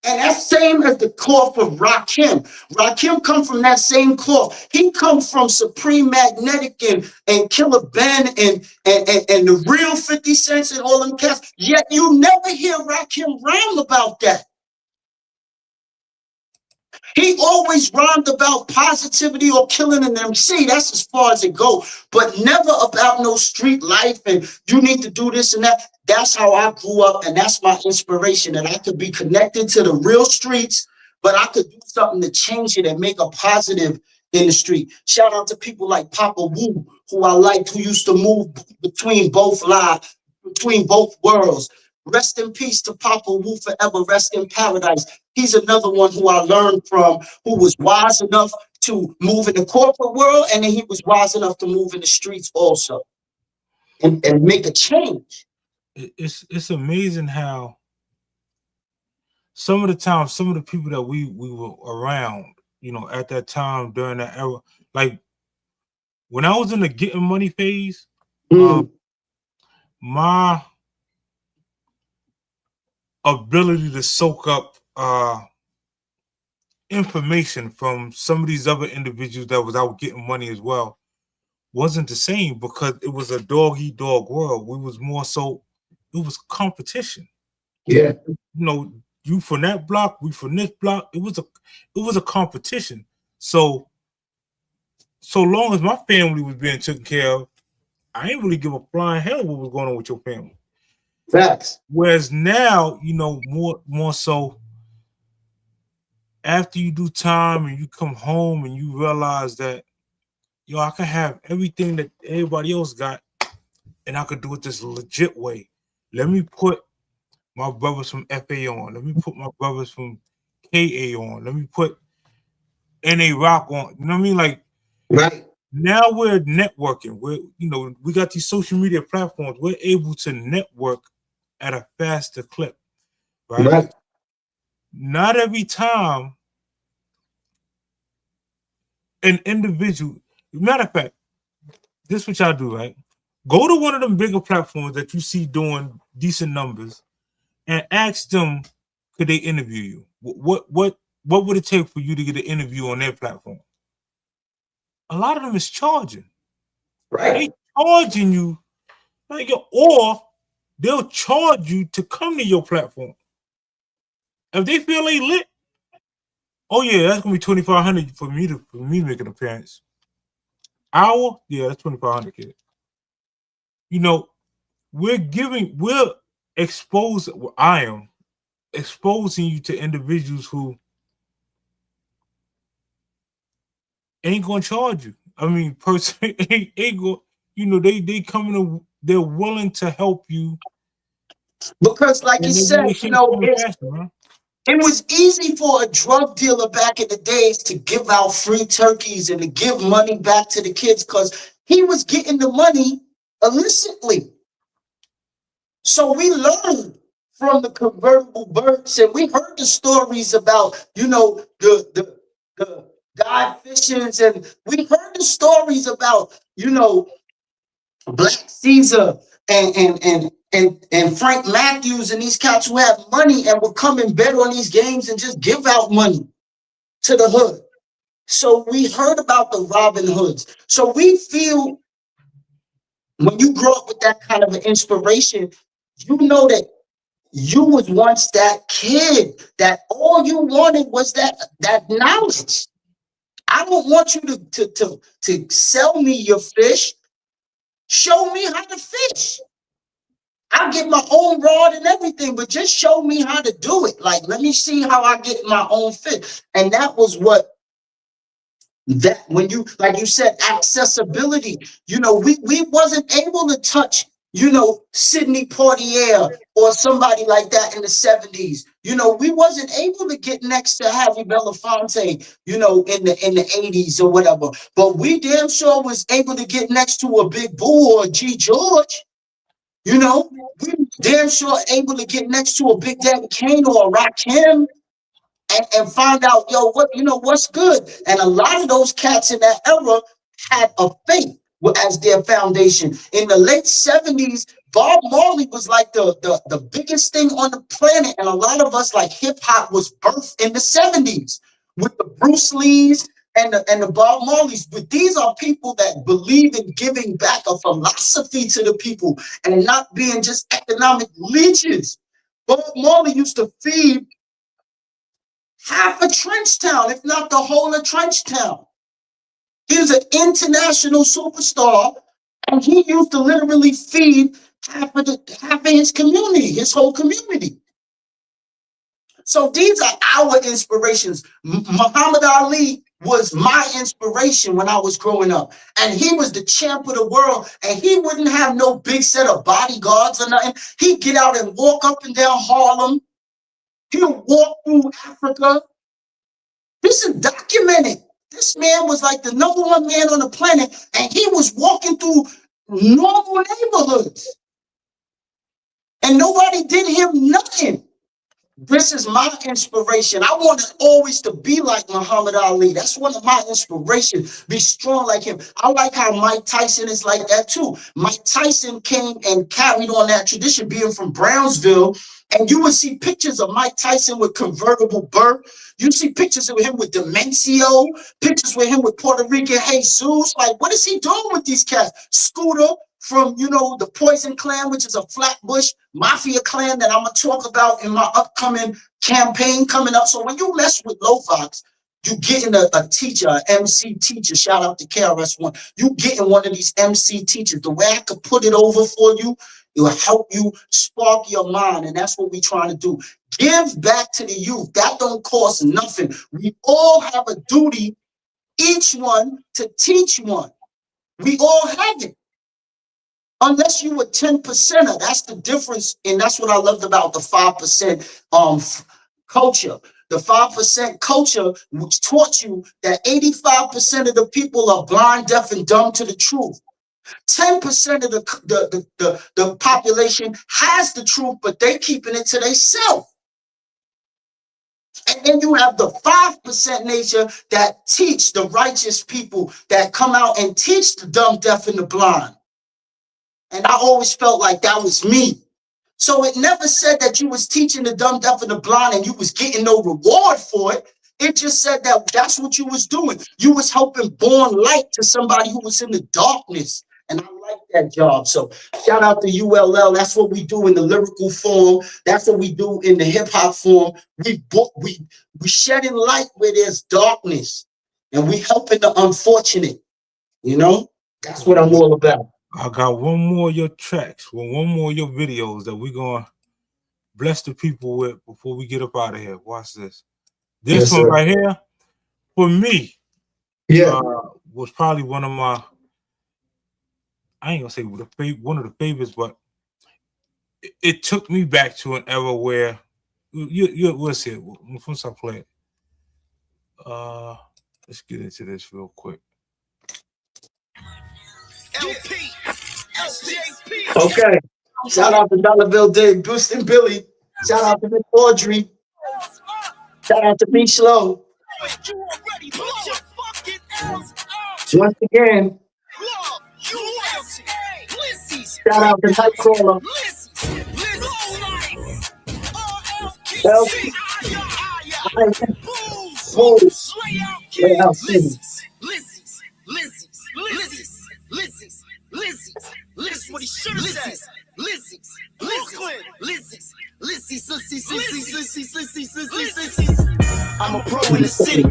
And that's same as the cloth of Rakim. Rakim come from that same cloth. He comes from Supreme Magnetic and Killer Ben and the real 50 Cents and all them cats. Yet you never hear Rakim rhyme about that. He always rhymed about positivity or killing an MC. That's as far as it goes. But never about no street life and you need to do this and that. That's how I grew up, and that's my inspiration, that I could be connected to the real streets, but I could do something to change it and make a positive in the street. Shout out to people like Papa Wu, who I liked, who used to move between both lives, between both worlds. Rest in peace to Papa Wu, forever rest in paradise. He's another one who I learned from, who was wise enough to move in the corporate world, and then he was wise enough to move in the streets also and make a change. It's amazing how some of the time, some of the people that we were around, you know, at that time during that era, like when I was in the getting money phase, my ability to soak up information from some of these other individuals that was out getting money as well wasn't the same, because it was a dog-eat-dog world. We was more so, it was competition. Yeah. You know, you from that block, we from this block. It was a competition. So long as my family was being taken care of, I ain't really give a flying hell what was going on with your family. Facts. Whereas now, you know, more so after you do time and you come home and you realize that, yo, I can have everything that everybody else got, and I could do it this legit way. Let me put my brothers from FA on. Let me put my brothers from KA on. Let me put NA Rock on. You know what I mean? Like, right now we're networking. We got these social media platforms. We're able to network at a faster clip, right? Not every time an individual, matter of fact, this is what y'all do, right? Go to one of them bigger platforms that you see doing decent numbers and ask them, could they interview you? What would it take for you to get an interview on their platform? A lot of them is charging. Right. They charging you, like, or they'll charge you to come to your platform. If they feel they lit, oh yeah, that's gonna be $2,500 for me to make an appearance. Hour, yeah, that's $2,500, kid. You know, we're exposing. Well, I am exposing you to individuals who ain't gonna charge you. I mean, person ain't go. You know, they coming to. They're willing to help you because, like you said, you know, it was easy for a drug dealer back in the days to give out free turkeys and to give money back to the kids because he was getting the money illicitly. So we learned from the convertible birds, and we heard the stories about, you know, the Guy Fishers, and we heard the stories about, you know, Black Caesar and Frank Matthews and these cats who have money and would come and bet on these games and just give out money to the hood. So we heard about the Robin Hoods. So we feel when you grow up with that kind of an inspiration, you know that you was once that kid that all you wanted was that knowledge. I don't want you to sell me your fish. Show me how to fish. I'll get my own rod and everything, but just show me how to do it. Like, let me see how I get my own fish. And that was what that when you, like you said, accessibility, you know, we wasn't able to touch you know, Sidney Poitier or somebody like that in the 70s. You know, we wasn't able to get next to Harry Belafonte, you know, in the 80s or whatever. But we damn sure was able to get next to a Big Boo or a G George. You know, we damn sure able to get next to a Big Daddy Kane or a Rakim and find out, yo, what, you know, what's good. And a lot of those cats in that era had a faith as their foundation. In the late 70s, Bob Marley was like the biggest thing on the planet. And a lot of us, like, hip hop was birthed in the 70s with the Bruce Lees and the Bob Marleys. But these are people that believe in giving back a philosophy to the people and not being just economic leeches. Bob Marley used to feed half of Trenchtown, if not the whole of Trenchtown. He was an international superstar, and he used to literally feed half of his community, his whole community. So these are our inspirations. Muhammad Ali was my inspiration when I was growing up, and he was the champ of the world, and he wouldn't have no big set of bodyguards or nothing. He'd get out and walk up and down Harlem. He'll walk through Africa. This is documented. This man was like the #1 man on the planet, and he was walking through normal neighborhoods. And nobody did him nothing. This is my inspiration. I want to always to be like Muhammad Ali. That's one of my inspirations. Be strong like him. I like how Mike Tyson is like that too. Mike Tyson came and carried on that tradition, being from Brownsville. And you would see pictures of Mike Tyson with convertible Burt. You see pictures of him with Demencio, pictures with him with Puerto Rican Jesus. Like, what is he doing with these cats? Scooter from, you know, the Poison Clan, which is a Flatbush Mafia clan that I'm going to talk about in my upcoming campaign coming up. So when you mess with Lovox, you getting a teacher, an MC teacher. Shout out to KRS-One. You getting one of these MC teachers. The way I could put it over for you, it will help you spark your mind, and that's what we're trying to do. Give back to the youth. That don't cost nothing. We all have a duty, each one, to teach one. We all have it. Unless you were 10%er, that's the difference, and that's what I loved about the 5% culture. The 5% culture, which taught you that 85% of the people are blind, deaf, and dumb to the truth. 10% of the population has the truth, but they keeping it to themselves. And then you have the 5% nature that teach the righteous people, that come out and teach the dumb, deaf, and the blind. And I always felt like that was me. So it never said that you was teaching the dumb, deaf, and the blind and you was getting no reward for it. It just said that that's what you was doing. You was helping born light to somebody who was in the darkness. And I like that job. So shout out to ULL. That's what we do in the lyrical form. That's what we do in the hip hop form. We shedding light where there's darkness, and we helping the unfortunate. You know, that's what I'm all about. I got one more of your tracks, one more of your videos that we're going to bless the people with before we get up out of here. Watch this. This one right here, for me, was probably one of my, I ain't going to say one of the favorites, but it took me back to an era where, we'll see it. Once I play it. Let's get into this real quick. Okay. Shout out to Dollar Bill Dave, Boostin' Billy. Shout out to Miss Audrey. Shout out to B Slow. Once again, shout out to Nightcrawler. Listen what he should have said. I'm a pro in the city.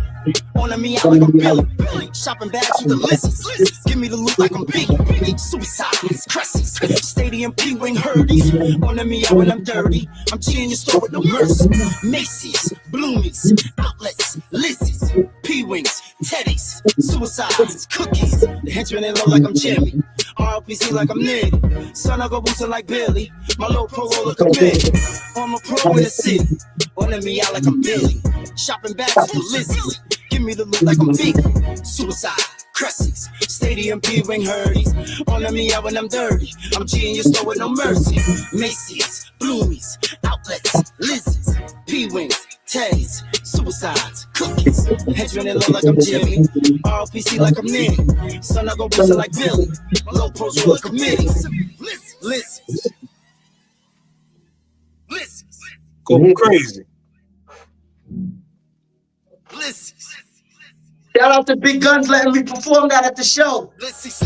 On me out like I'm Billy. Shopping bags with the Lizzies. Give me the look like I'm Biggie. Suicides, cresses. Stadium P-Wing Herdies. On me out when I'm dirty. I'm cheering your store with no mercy. Macy's, Bloomies, outlets, Lizzie's, P-Wings, Teddy's, suicides, cookies. The henchmen they look like I'm Jimmy. RPC like I'm Nitty. Son, I go boosting like Billy. My low pro roller committed. I'm a pro in the city. Running me out like I'm Billy. Shopping bags for Lizzie's. Give me the look like I'm big. Suicide. Crescents, stadium P-wing hurdies. On me out when I'm dirty. I'm G in your store with no mercy. Macy's, Bloomies, outlets, Lizzie's, P-wings, Teddy's, suicides, cookies. Henchmen and low like I'm Jimmy. RPC like I'm Nitty. Son, I go boosting like Billy. Low pros roller committees. Listen. Go crazy. Listen. Shout out to Big Guns letting me perform that at the show. Lissies.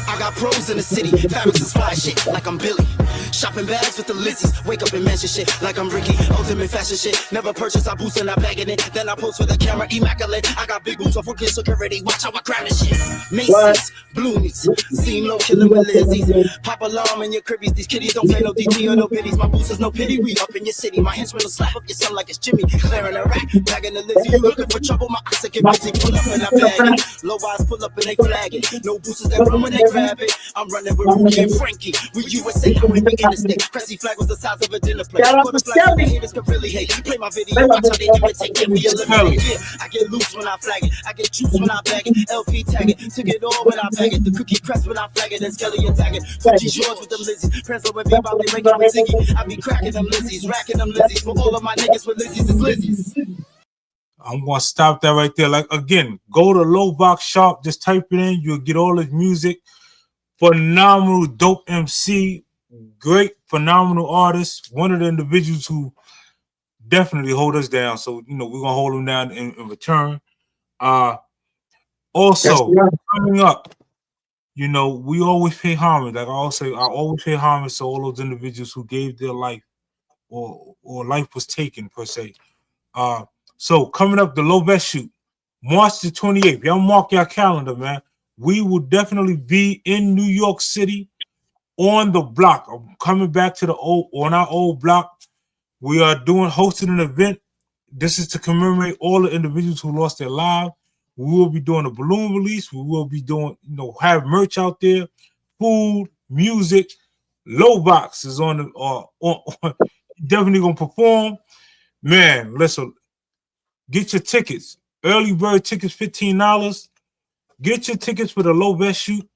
I got pros in the city. Fabrics is fly shit like I'm Billy. Shopping bags with the Lissies. Wake up and mention shit like I'm Ricky. Ultimate fashion shit. Never purchase, I boost and I bag it. Then I post for the camera, immaculate. I got big boots off for security. Watch how I grab this shit. Macy's, Bloomies. Seem low killing with Lizzie's. Pop alarm in your cribbies. These kitties don't play no DT or no biddies. My boots is no pity. We up in your city. My henchmen will slap up your son like it's Jimmy. Clearing a rack. Bagging the Lizzie. You looking for trouble? My eyes get busy. Pull up and I bag it. Low eyes pull up and they flag it. No boosters that run when they grab it. I'm running with Rookie and Frankie. We USA, I'm with me interstate. Cressy flag was the size of a dinner plate. Shout out For the to flag, Skelly. the haters can really hate. Play my video, watch how they imitate. Get me eliminated. Yeah, I get loose when I flag it. I get juice when I bag it. LP tag it. Took it all when I bag it. The cookie crest when I flag it. And Skelly and tag it. Gucci shorts with them Lizzies. Pranzo with me, Bobby, Rankin with Ziggy. I be cracking them Lizzies, racking them Lizzies. For all of my niggas with Lizzies is Lizzies. I'm gonna stop that right there. Like again, go to Lovox Sharpe, just type it in, you'll get all his music. Phenomenal, dope MC, great, phenomenal artist. One of the individuals who definitely hold us down. So we're gonna hold him down in return. Also coming up, we always pay homage. Like I always pay homage to all those individuals who gave their life or life was taken per se. So coming up, the Lovox shoot, March the 28th. Y'all mark your calendar, man. We will definitely be in New York City on the block. I'm coming back to on our old block. We are hosting an event. This is to commemorate all the individuals who lost their lives. We will be doing a balloon release. We will be doing, have merch out there, food, music. Lovox is on definitely gonna perform. Man, listen. Get your tickets. Early bird tickets, $15. Get your tickets for the Lovox shoot.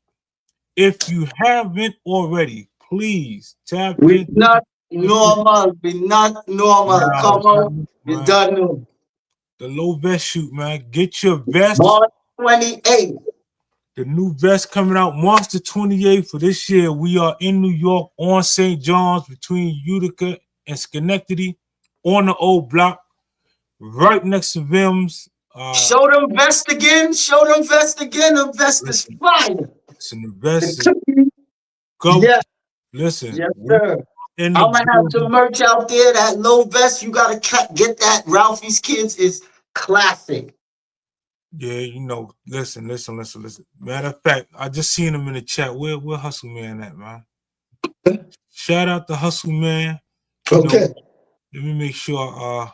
If you haven't already, please tap in. Not normal. Come on. We done. The Lovox shoot, man. Get your vest. March 28th. The new vest coming out March the 28th for this year. We are in New York on St. John's between Utica and Schenectady on the old block. Right next to Vim's. Show them vest again. The vest is fire. Listen, the vest is go. Yeah. Listen. Yes, sir. I'm gonna have some merch out there. That low vest, you gotta get that. Ralphie's Kids is classic. Yeah, listen. Matter of fact, I just seen him in the chat. Where Hustle Man at, man? Shout out to Hustle Man. Okay. Let me make sure.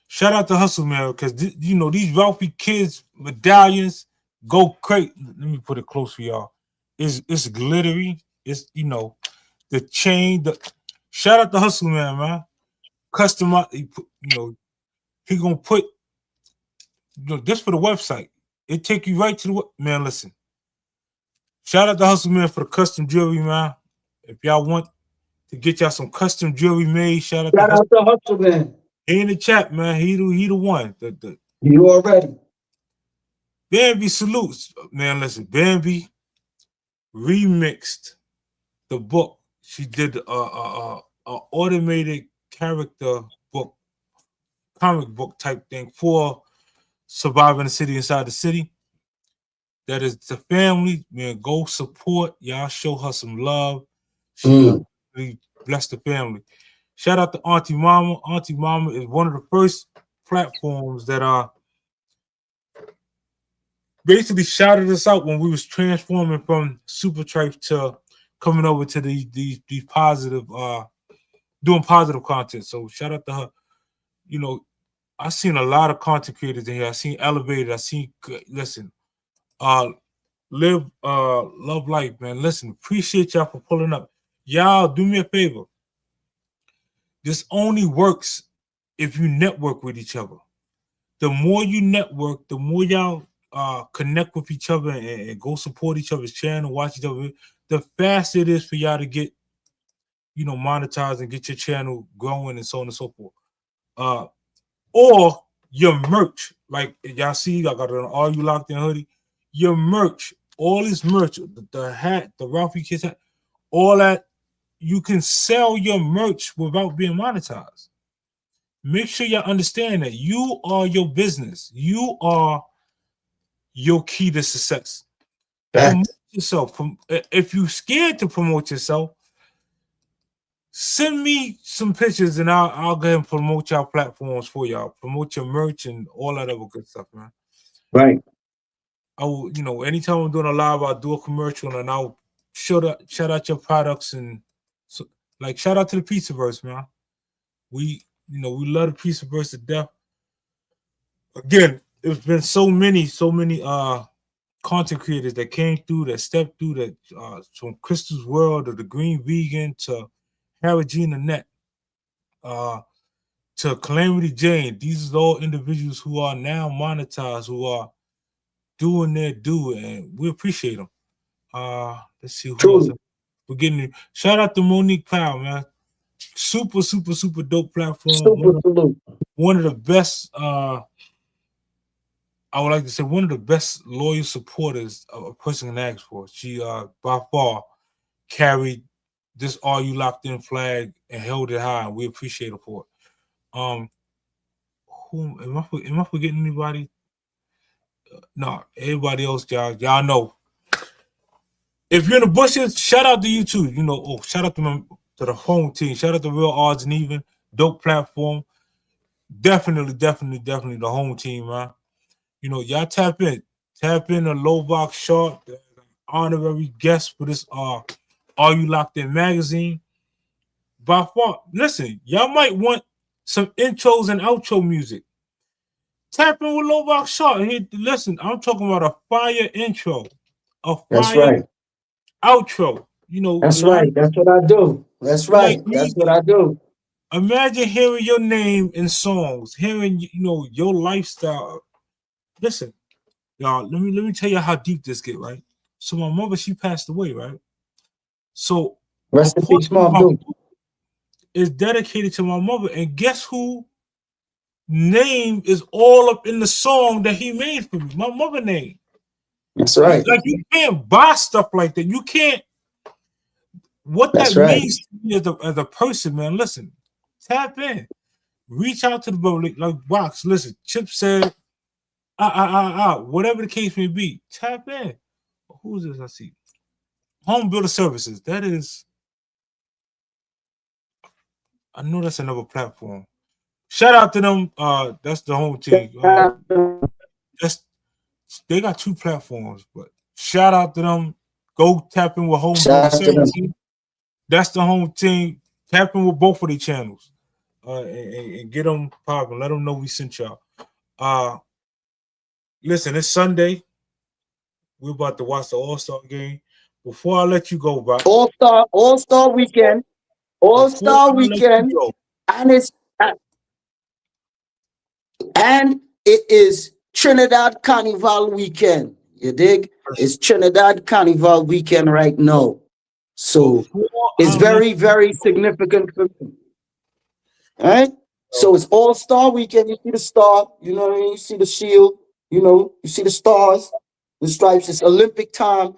Shout out to Hustle Man because these Ralphie Kids medallions go crazy. Let me put it close for y'all. It's glittery. It's the chain. Shout out to Hustle Man. Customize. He gonna put this for the website. It take you right to the man. Listen. Shout out to Hustle Man for the custom jewelry, man. If y'all want to get y'all some custom jewelry made, shout out to Hustle Man. He in the chat, man. He the one. You already. Bambi salutes, man. Listen, Bambi remixed the book. She did a automated character book, comic book type thing for Surviving the City Inside the City. That is the family, man. Go support. Y'all show her some love. She really bless the family. Shout out to Auntie Mama. Auntie Mama is one of the first platforms that basically shouted us out when we was transforming from Super Tripe to coming over to these positive, doing positive content. So shout out to her. I seen a lot of content creators in here. I seen Elevated. I seen, listen, Live love life, man. Listen, appreciate y'all for pulling up. Y'all do me a favor. This only works if you network with each other. The more you network, the more y'all connect with each other and go support each other's channel, watch each other, the faster it is for y'all to get, monetized and get your channel growing and so on and so forth. Or your merch, like y'all see, I got an Are You Locked In hoodie. Your merch, all this merch, the hat, the Ralphie Kids hat, all that, you can sell your merch without being monetized. Make sure you understand that you are your business. You are your key to success. Promote yourself. If you're scared to promote yourself, send me some pictures and I'll go ahead and promote y'all platforms for y'all. Promote your merch and all that other good stuff, man. Right. I will, anytime I'm doing a live, I'll do a commercial and I'll shout out your products and like shout out to the Pizzaverse, man. We we love the Pizzaverse to death. Again, there's been so many content creators that came through, that stepped through, that from Crystal's World to the Green Vegan to Haragina Net, to Calamity Jane. These are all individuals who are now monetized, who are doing their due, and we appreciate them. Let's see who else. We're getting shout out to Monique Powell, man. Super, super, super dope platform. One of the best. I would like to say one of the best loyal supporters a person can ask for. She by far carried this Are You Locked In flag and held it high, and we appreciate her for it. Who am I forgetting anybody? No, everybody else, y'all know. If you're in the bushes, shout out to you too. Shout out to the home team. Shout out to Real Odds and Even, dope platform. Definitely the home team, man. Y'all tap in to Lovox Sharpe, the honorary guest for this Are You Locked In Magazine. By far, listen, y'all might want some intros and outro music. Tap in with Lovox Sharpe. Here, listen, I'm talking about a fire intro, a fire outro. That's right. That's what I do. That's right. That's what I do. Imagine hearing your name in songs, hearing your lifestyle. Listen, y'all, let me tell you how deep this get, right? So my mother, she passed away, right? So rest in peace, Mom. Is dedicated to my mother, and guess who name is all up in the song that he made for me? My mother name. That's right. Like you can't buy stuff like that. You can't. What That's that right. means to me as a person, man. Listen, tap in, reach out to the brother, like Box. Listen, Chip said, whatever the case may be, tap in. Who's this? I see. Home Builder Services. That is. I know that's another platform. Shout out to them. That's the home team. They got two platforms, but shout out to them. Go tap in with Home Builder Services. That's the home team. Tap in with both of their channels, and get them popping. Let them know we sent y'all. Listen, it's Sunday. We're about to watch the All-Star game. Before I let you go, bro. All-Star weekend. All-Star weekend. And it is Trinidad Carnival weekend. You dig? It's Trinidad Carnival weekend right now. So it's very, very significant for me. All right? So it's All-Star weekend. You see the star, you see the shield, you see the stars, the stripes. It's Olympic time.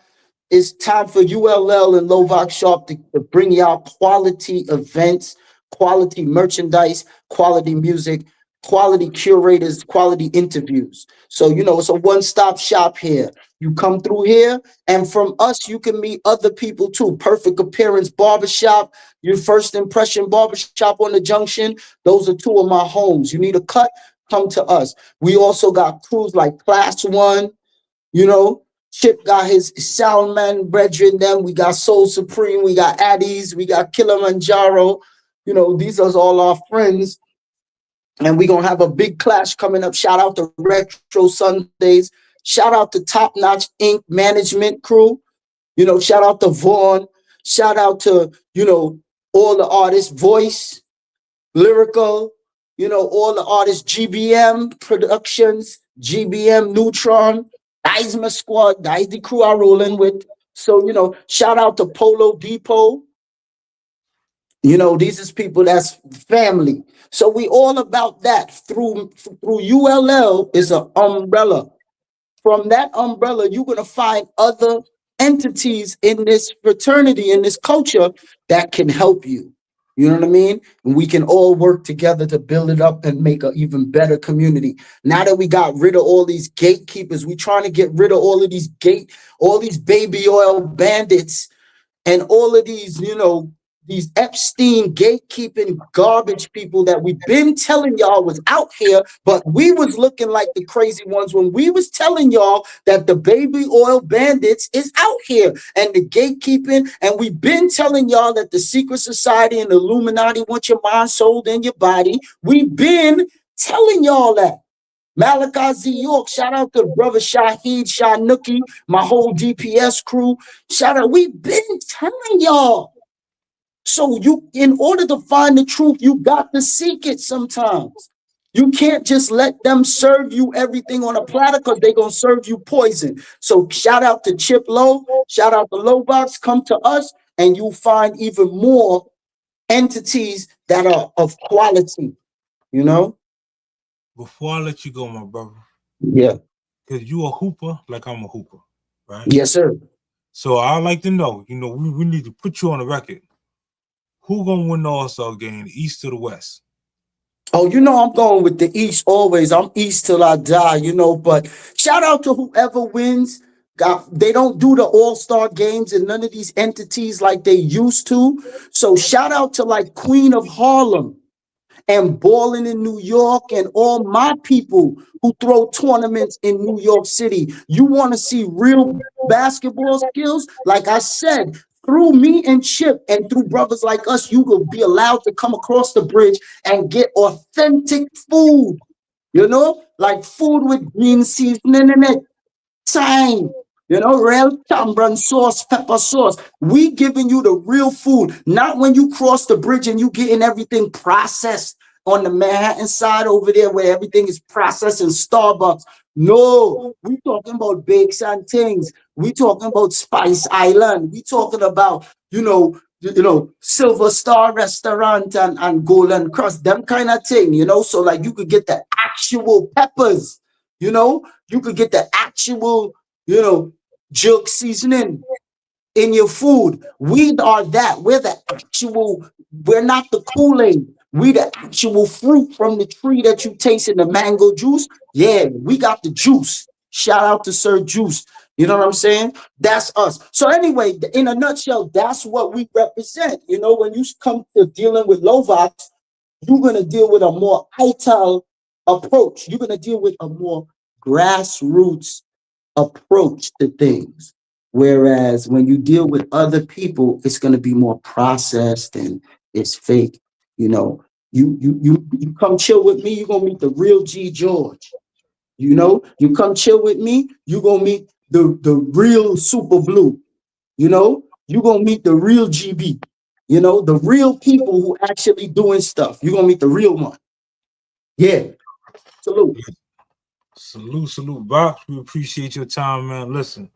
It's time for ULL and Lovox Sharpe to bring y'all quality events, quality merchandise, quality music, quality curators, quality interviews. So, it's a one-stop shop here. You come through here, and from us, you can meet other people too. Perfect Appearance Barbershop, your First Impression Barbershop on the Junction. Those are two of my homes. You need a cut, come to us. We also got crews like Class One, Chip got his Soundman brethren, them. We got Soul Supreme, we got Addies, we got Kilimanjaro. These are all our friends. And we're going to have a big clash coming up. Shout out to Retro Sundays. Shout out to Top Notch Inc. management crew. Shout out to Vaughn. Shout out to, all the artists, Voice, Lyrical, all the artists, GBM Productions, GBM Neutron, Eisma Squad, that's the crew I'm rolling with. So, shout out to Polo Depot. These is people that's family. So we all about that. Through ULL is an umbrella. From that umbrella, you're going to find other entities in this fraternity, in this culture that can help you. You know what I mean? And we can all work together to build it up and make an even better community. Now that we got rid of all these gatekeepers, we trying to get rid of all of all these baby oil bandits and all of these, these Epstein gatekeeping garbage people that we've been telling y'all was out here, but we was looking like the crazy ones when we was telling y'all that the baby oil bandits is out here and the gatekeeping, and we've been telling y'all that the secret society and the Illuminati want your mind, soul, and your body. We've been telling y'all that. Malachi Z. York, shout out to brother Shahid Shahnooky, my whole DPS crew. Shout out, we've been telling y'all. So in order to find the truth, you got to seek it sometimes. You can't just let them serve you everything on a platter because they're going to serve you poison. So shout out to Chip Low, shout out to Lovox, come to us and you'll find even more entities that are of quality, Before I let you go, my brother. Yeah. Because you a hooper like I'm a hooper, right? Yes, sir. So I'd like to know, we need to put you on the record. Who gonna win the All-Star game, the East or the West? Oh, I'm going with the East always. I'm East till I die, but shout out to whoever wins. They don't do the All-Star games and none of these entities like they used to. So shout out to like Queen of Harlem and Balling in New York and all my people who throw tournaments in New York City. You want to see real basketball skills? Like I said, through me and Chip and through brothers like us, you will be allowed to come across the bridge and get authentic food, like food with green seasoning in it, thyme, real tamarind sauce, pepper sauce. We giving you the real food, not when you cross the bridge and you getting everything processed on the Manhattan side over there where everything is processed in Starbucks. No, we talking about bakes and things. We talking about Spice Island. We talking about, Silver Star Restaurant and Golden Cross, them kind of thing, so like you could get the actual peppers, you could get the actual, jerk seasoning in your food. We are that. We're the actual, we're not the Kool-Aid. We the actual fruit from the tree that you taste in the mango juice. Yeah, we got the juice. Shout out to Sir Juice. You know what I'm saying? That's us. So anyway, in a nutshell, that's what we represent. When you come to dealing with Lovox, you're going to deal with a more ITAL approach. You're going to deal with a more grassroots approach to things. Whereas when you deal with other people, it's going to be more processed and it's fake. You come chill with me, you're going to meet the real G George. You come chill with me, you're going to meet the real Super Blue. You're going to meet the real GB. The real people who actually doing stuff. You're going to meet the real one. Yeah. Salute. Salute, Box. We appreciate your time, man. Listen,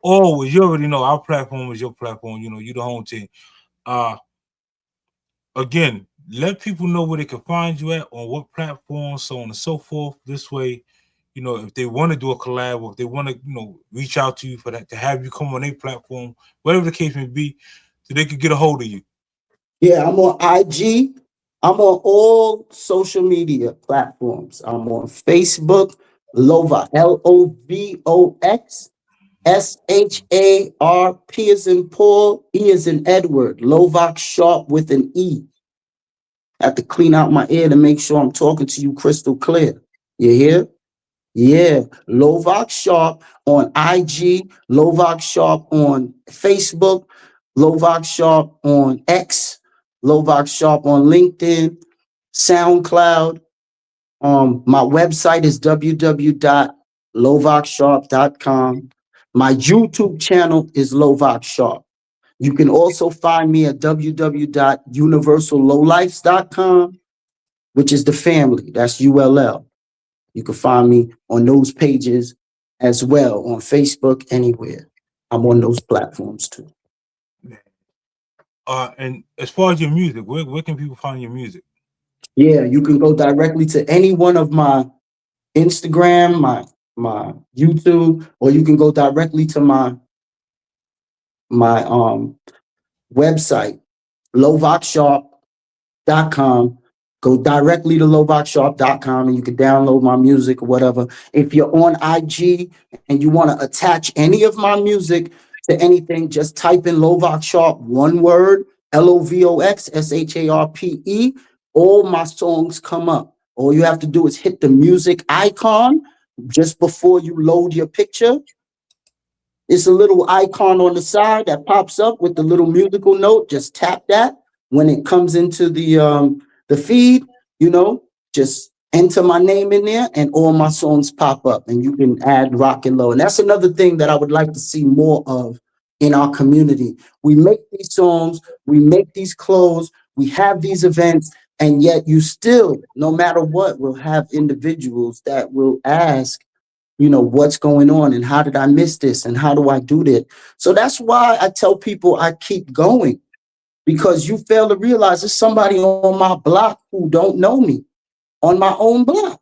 always, you already know our platform is your platform. You the home team. Again, let people know where they can find you at, on what platform, so on and so forth. This way, if they want to do a collab or if they want to, reach out to you for that, to have you come on their platform, whatever the case may be, so they could get a hold of you. Yeah, I'm on IG. I'm on all social media platforms. I'm on Facebook, Lovox, Lovox, Sharp as in Paul, E as in Edward, Lovox Sharpe with an E. I have to clean out my ear to make sure I'm talking to you crystal clear. You hear? Yeah, Lovox Sharpe on IG, Lovox Sharpe on Facebook, Lovox Sharpe on X, Lovox Sharpe on LinkedIn, SoundCloud. My website is lovoxsharpe.com. My YouTube channel is Lovox Sharpe. You can also find me at www.universallowlifes.com, which is the family. That's ULL. You can find me on those pages as well on Facebook, anywhere. I'm on those platforms too. And as far as your music, where can people find your music? Yeah, you can go directly to any one of my Instagram, my YouTube, or you can go directly to my website, lovoxsharpe.com. Go directly to lovoxsharpe.com and you can download my music or whatever. If you're on IG and you want to attach any of my music to anything, just type in Lovox Sharpe, one word, LOVOXSHARPE. All my songs come up. All you have to do is hit the music icon just before you load your picture. It's a little icon on the side that pops up with the little musical note. Just tap that. When it comes into the feed, just enter my name in there and all my songs pop up and you can add rock and low. And that's another thing that I would like to see more of in our community. We make these songs, we make these clothes, we have these events, and yet you still, no matter what, will have individuals that will ask, what's going on and how did I miss this and how do I do that? So that's why I tell people I keep going, because you fail to realize there's somebody on my block who don't know me on my own block.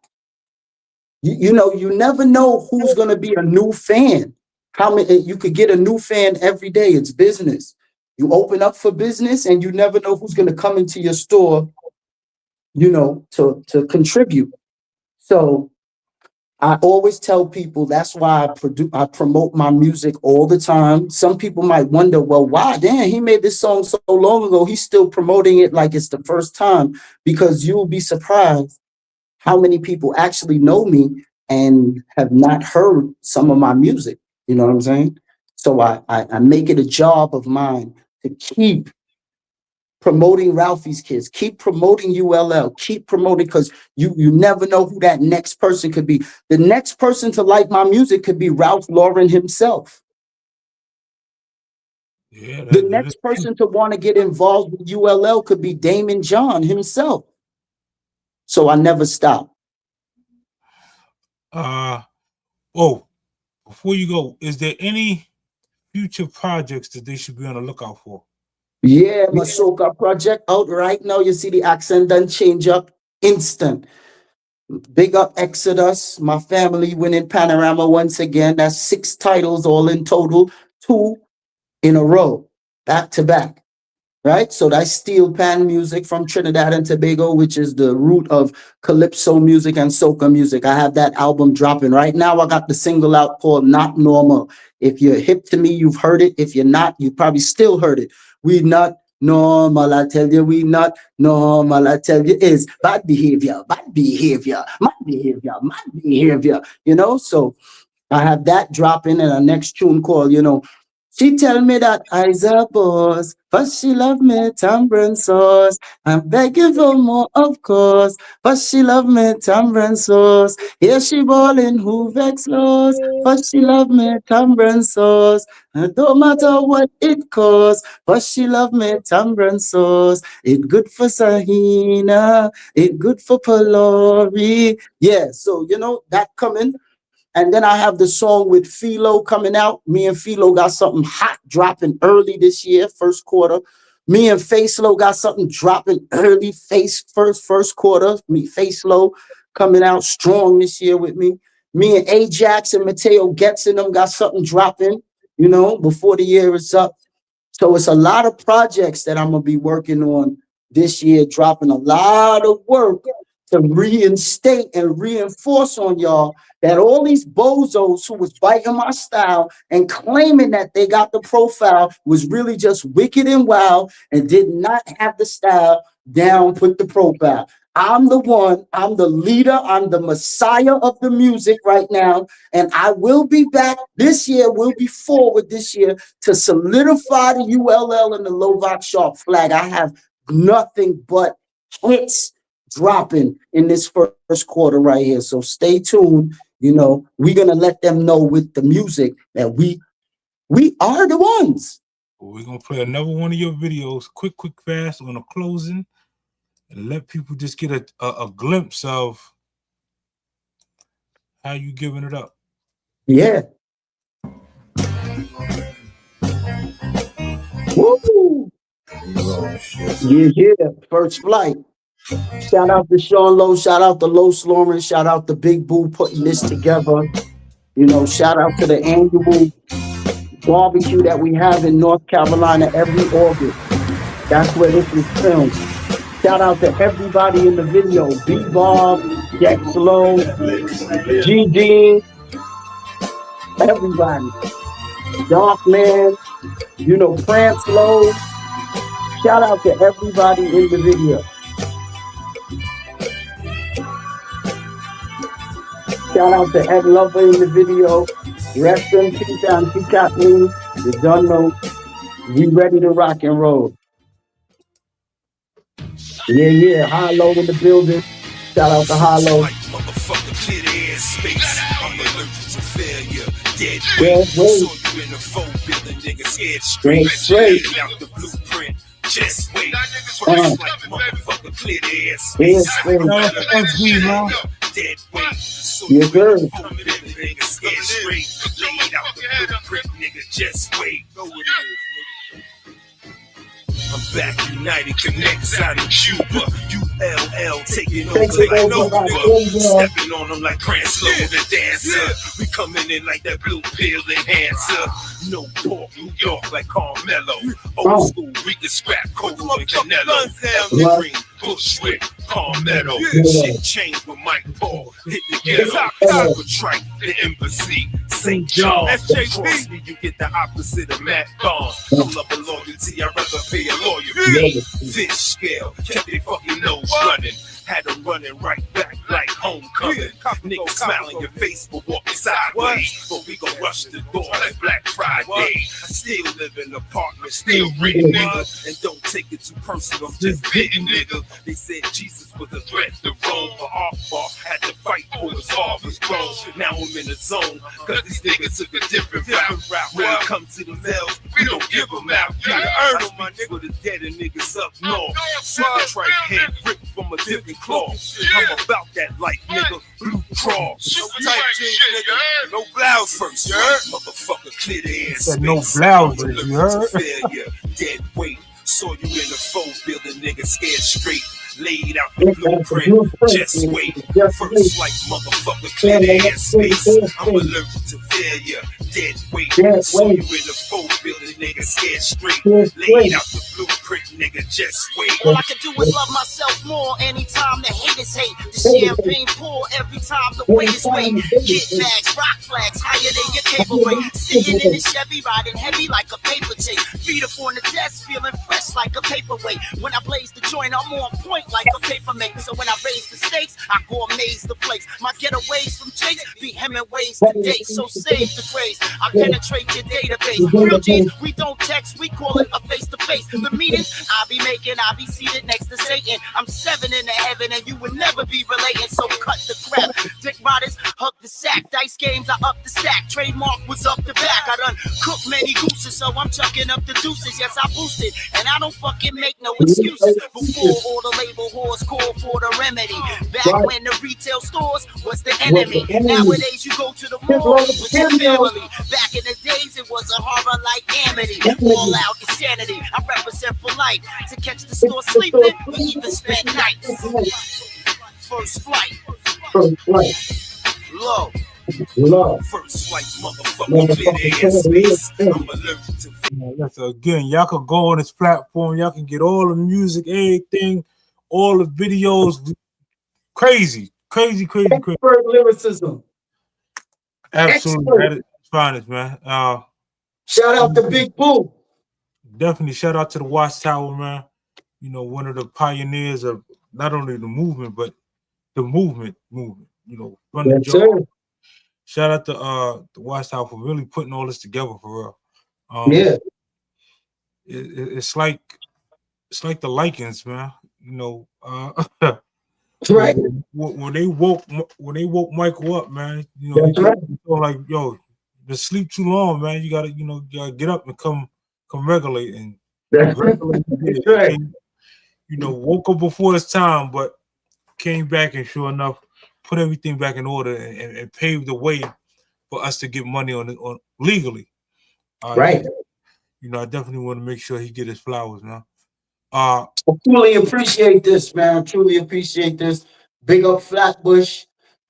You never know who's going to be a new fan. How many you could get a new fan every day. It's business. You open up for business and you never know who's going to come into your store, to contribute. So I always tell people that's why I promote my music all the time. Some people might wonder, well, why? Damn, he made this song so long ago. He's still promoting it like it's the first time, because you'll be surprised how many people actually know me and have not heard some of my music. You know what I'm saying? So I make it a job of mine to keep promoting Ralphie's Kids, keep promoting ULL, keep promoting, because you never know who that next person could be. The next person to like my music could be Ralph Lauren himself. Yeah, The next person to want to get involved with ULL could be Damon John himself. So I never stop. Before you go, is there any future projects that they should be on the lookout for? Yeah, my soca project out right now. You see the accent done change up instant. Big up Exodus, my family winning Panorama once again. That's 6 titles all in total, 2 in a row, back to back. Right? So that's steel pan music from Trinidad and Tobago, which is the root of calypso music and soca music. I have that album dropping right now. I got the single out called Not Normal. If you're hip to me, you've heard it. If you're not, you probably still heard it. We not normal, I tell you, we not normal, I tell you, is bad behavior, my behavior. So I have that dropping in a next tune called, she tell me that I's a boss, but she love me tambourine sauce. I'm begging for more, of course, but she love me tambourine sauce. Here she ballin' who vex loss, but she love me tambourine sauce. It don't matter what it costs, but she love me tambourine sauce. It good for Sahina, it good for Palori. Yeah, so that coming. And then I have the song with Philo coming out. Me and Philo got something hot dropping early this year, first quarter. Me and Facelo got something dropping early, first quarter. Me, Facelo coming out strong this year with me. Me and Ajax and Mateo Getz in them got something dropping, before the year is up. So it's a lot of projects that I'm going to be working on this year, dropping a lot of work to reinstate and reinforce on y'all that all these bozos who was biting my style and claiming that they got the profile was really just wicked and wild and did not have the style down, put the profile. I'm the one, I'm the leader, I'm the messiah of the music right now. And I will be back this year, we'll be forward this year to solidify the ULL and the Lovox Sharpe flag. I have nothing but hits dropping in this first quarter right here. So stay tuned. You know, we're gonna let them know with the music that we are the ones. We're gonna play another one of your videos, quick, fast, on a closing, and let people just get a glimpse of how you giving it up. Yeah. Woo! Yeah. First flight. Shout out to Sean Lowe. Shout out to Los Lawrence. Shout out to Big Boo putting this together. You know, shout out to the annual barbecue that we have in North Carolina every August. That's where this was filmed. Shout out to everybody in the video. B-Bob, Dexlo, G-Dean, everybody. Darkman, you know, Prance Low. Shout out to everybody in the video. Shout out to Ed Lover in the video. Rest in peace, Auntie Kathleen. You don't know. We ready to rock and roll. Yeah. Hollow in the building. Shout out to Hollow. Motherfucker, clear the airspace. I'm allergic to failure. Dead weight. Saw you in the phone building, nigga scared straight. Laid out the blueprint. Just wait. First like motherfucker, clear the airspace. Dead weight. So you in the phone building, nigga scared straight. Laid out the blueprint, nigga just wait. Know what it is, nigga. I'm back, United Connects out in Cuba. ULL taking over like Nova. Stepping on them like Prance Low, the dancer. We coming in like that blue pill enhancer. No pork, New York like Carmelo. Old school, we can scrap Coco and Canelo. Green, Bushwick, Palmetto. Shit changed with Mike Paul. Hit the ghetto. Tripe, the embassy. St. John. Cross me, you get the opposite of Matt Bond. No love and loyalty, I'd rather pay a lawyer. Fish scale, kept their fucking nose running. Had them running right back like homecoming. Niggas smiling your face but walking sideways. But we gon' rush the door like Black Friday. Still live in apartment, still reading nigga. And don't take it too personal, I'm just hitting nigga. They said Jesus was a threat to Rome, but Arthur had to fight for his father's throne. Now I'm in the zone, cause these niggas took a different route. When it comes to the males, we don't give them out. You gotta earn them, my nigga. For the dead and niggas up north. Super tripe head ripped from a different claw. I'm about that life, nigga. Blue cross. No tight jeans, nigga. No blouse first, you heard? Motherfucker, clear the air space. No blouses, you heard? Failure, dead weight. Saw you in the phone building, nigga, scared straight. Laid out the blueprint, just wait. First like motherfucker, clear the airspace. I'm allergic to failure, dead weight. Saw you in the phone building, nigga, scared straight. Laid out the blueprint, nigga, just wait. All I can do is love myself more anytime the haters hate. The champagne pour every time the waiters wait. Kid bags, rock flags, higher than your cable weight. Sitting in the Chevy, riding heavy like a paper tape. Feet up on the desk, feeling fresh like a paperweight. When I blaze the joint, I'm on point like a paper mate. So when I raise the stakes, I go amaze the place. My getaways from Jakes be Hemingways today. So save the phrase. I penetrate your database. Real G's, we don't text, we call it a face-to-face. The meetings I be making, I be seated next to Satan. I'm 7 in the heaven and you will never be relating. So cut the crap. Dick riders, hug the sack. Dice games, I up the stack. Trademark was up the back. I done cooked many gooses, so I'm chucking up the deuces. Yes, I boosted, and I don't fucking make no excuses. Before all the label whores call for the remedy. Back when the retail stores was the enemy. Nowadays you go to the mall with your family. Back in the days it was a horror like Amity. All out insanity. I represent for life. To catch the store sleeping, we even spend nights. First flight. Low. First flight, motherfucker, clear the airspace. I'm allergic to. So again, y'all can go on this platform. Y'all can get all the music, everything, all the videos. Crazy. Expert lyricism. Absolutely. That is finest, man. Shout out to Big Boo. Definitely shout out to the Watchtower, man. You know, one of the pioneers of not only the movement, but the movement. You know, from the job. Shout out to the Watchtower for really putting all this together for real. It's like the Lycans, man. You know, Right. When they woke Michael up, man, you know, That's right. like, yo, to sleep too long, man. You gotta get up and come regulate and regulate. That's right. You know, woke up before his time, but came back and sure enough, put everything back in order and paved the way for us to get money on legally. Right. You know, I definitely want to make sure he get his flowers now. I truly appreciate this, man. Truly appreciate this. Big up Flatbush.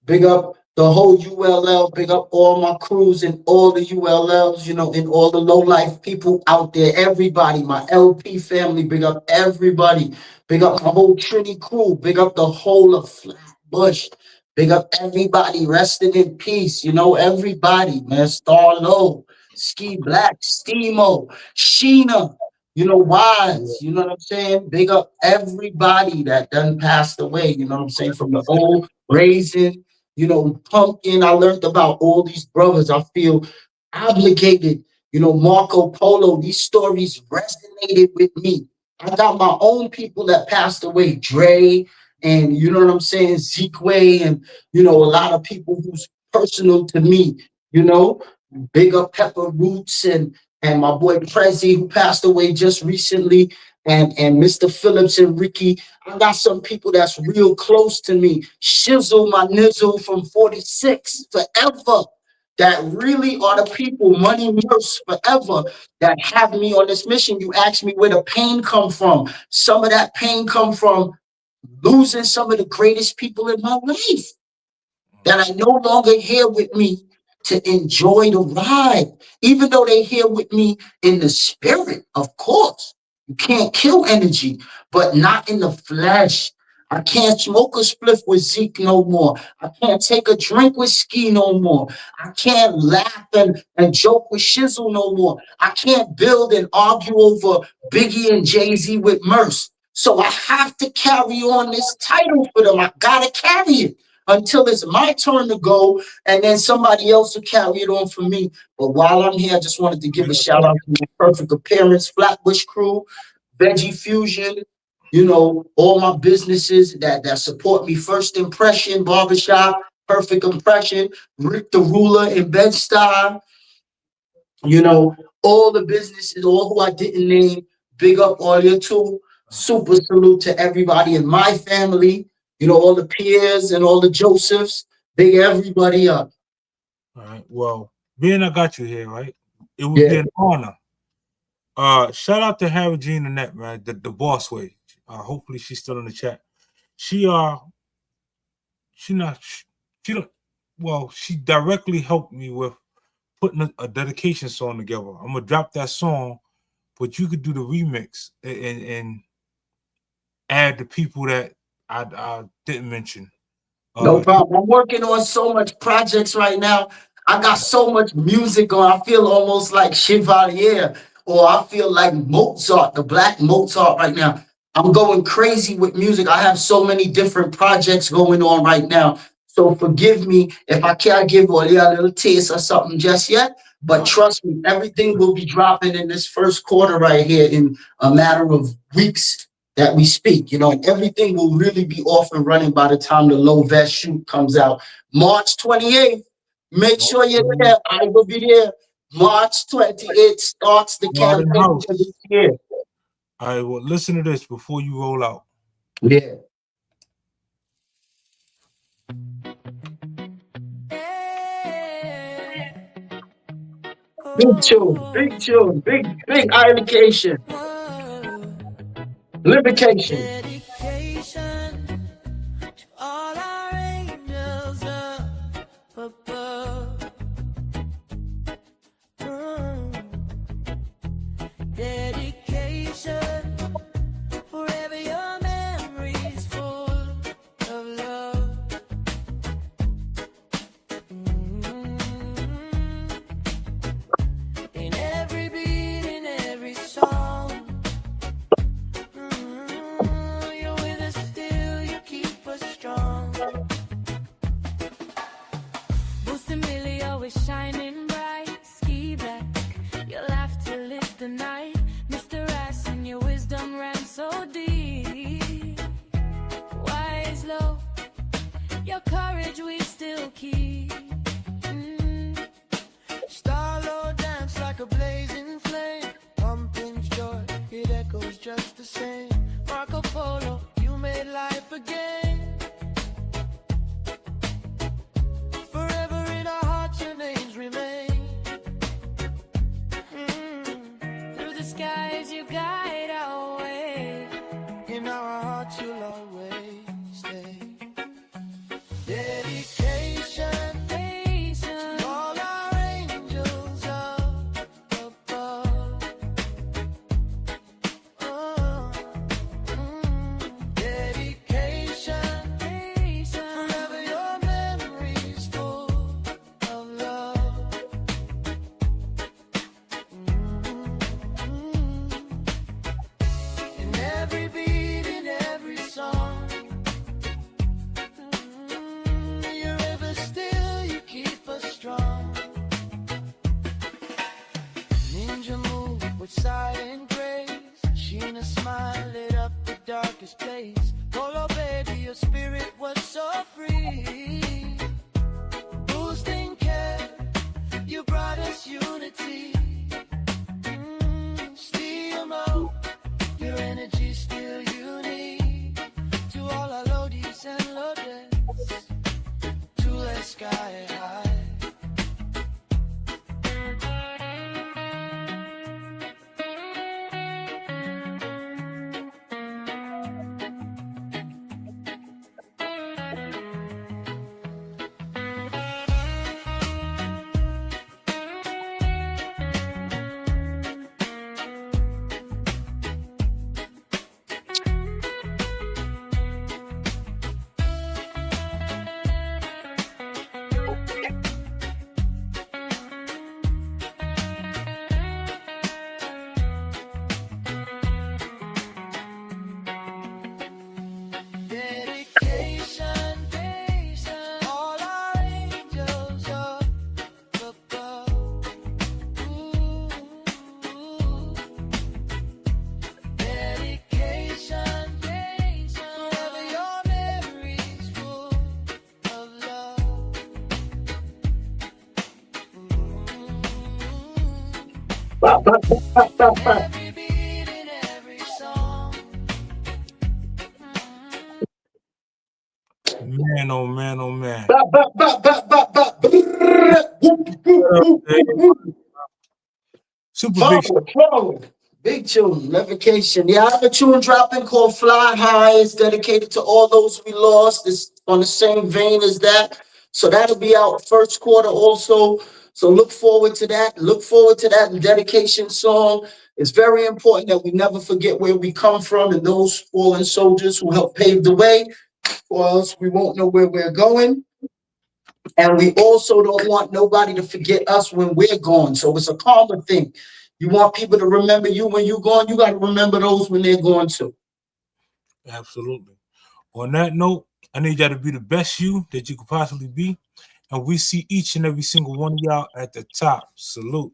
Big up the whole ULL. Big up all my crews and all the ULLs, you know, and all the low life people out there. Everybody, my LP family. Big up everybody. Big up my whole Trinity crew. Big up the whole of Flatbush. Big up everybody. Resting in peace. You know, everybody, man. Star Low, Ski Black, Steamo, Sheena. You know, Wise, you know what I'm saying? Big up everybody that done passed away, you know what I'm saying? From the old Raisin, you know, Pumpkin. I learned about all these brothers. I feel obligated. You know, Marco Polo, these stories resonated with me. I got my own people that passed away, Dre, and you know what I'm saying, Zeke, and you know, a lot of people who's personal to me, you know. Big up Pepper Roots and my boy Prezi, who passed away just recently, and Mr. Phillips and Ricky. I got some people that's real close to me. Shizzle, my nizzle from 46, forever. That really are the people, Money Merce, forever, that have me on this mission. You asked me where the pain come from. Some of that pain come from losing some of the greatest people in my life that are no longer here with me to enjoy the ride, even though they're here with me in the spirit, of course. You can't kill energy, but not in the flesh. I can't smoke a spliff with Zeke no more. I can't take a drink with Ski no more. I can't laugh and joke with Shizzle no more. I can't build and argue over Biggie and Jay-Z with Merce. So I have to carry on this title for them. I gotta carry it until it's my turn to go, and then somebody else will carry it on for me. But while I'm here, I just wanted to give a shout out to my Perfect Appearance, Flatbush crew, Veggie Fusion, you know, all my businesses that support me. First Impression, Barbershop, Perfect Impression, Rick the Ruler in Bed-Stuy, you know, all the businesses, all who I didn't name, big up all you too. Super salute to everybody in my family. You know, all the Piers and all the Josephs, big everybody up. All right. Well, being I got you here, right? It would be an honor. Shout out to Harry Jean Annette, man, the boss way. Hopefully she's still in the chat. She directly helped me with putting a dedication song together. I'm gonna drop that song, but you could do the remix and add the people that I didn't mention. No problem. I'm working on so much projects right now. I got so much music on. I feel almost like Chevalier, or I feel like Mozart, the Black Mozart right now. I'm going crazy with music. I have so many different projects going on right now. So forgive me if I can't give all you a little taste or something just yet. But trust me, everything will be dropping in this first quarter right here in a matter of weeks that we speak, you know, and everything will really be off and running by the time the Low Vest shoot comes out. March 28th, make sure you're there. I will be there. March 28th starts the campaign for this year. All right, well, listen to this before you roll out. Yeah. Big tune, big allocation. Livication. Dedication to all our angels up above. Dedication forever, your memories full of love. In every beat, in every song. You're with us still, you keep us strong. Boosting Billy always shining bright. Ski Black, your laughter lit the night. Mr. Ass and your wisdom ran so deep. Wise Low, Your courage we still keep. Starlow dance like a blazing flame. Pumping joy, it echoes just the same. Marco Polo, You made life a game. Forever in our hearts, your names remain. through the skies you guide our way. In our hearts, you'll always stay. Dedication. Patience, All our angels up above. Dedication. patience, Forever your memories full of love. In every beat, in every song. You're ever still, you keep us strong. Ninja move with silent grace. Sheena smile lit up the darkest place. Polo baby, your spirit was so free. Boosting care, you brought us unity. Steel mode, your energy still unique. To all our Lodies and Lodes, to the sky high. Dedication, patience, all our angels up above. Dedication, patience, forever your memories full of love. Every beat in every song. Man, oh man, oh man. Ba, ba, ba, ba, ba, ba. Super big Forward, forward. Big tune, Levication. Yeah, I have a tune dropping called Fly High. It's dedicated to all those we lost. It's on the same vein as that. So that'll be out first quarter also. So look forward to that. Look forward to that dedication song. It's very important that we never forget where we come from and those fallen soldiers who helped pave the way, or else we won't know where we're going. And we also don't want nobody to forget us when we're gone. So it's a common thing. You want people to remember you when you're gone, you got to remember those when they're gone too. Absolutely. On that note, I need y'all to be the best you that you could possibly be. And we see each and every single one of y'all at the top. Salute.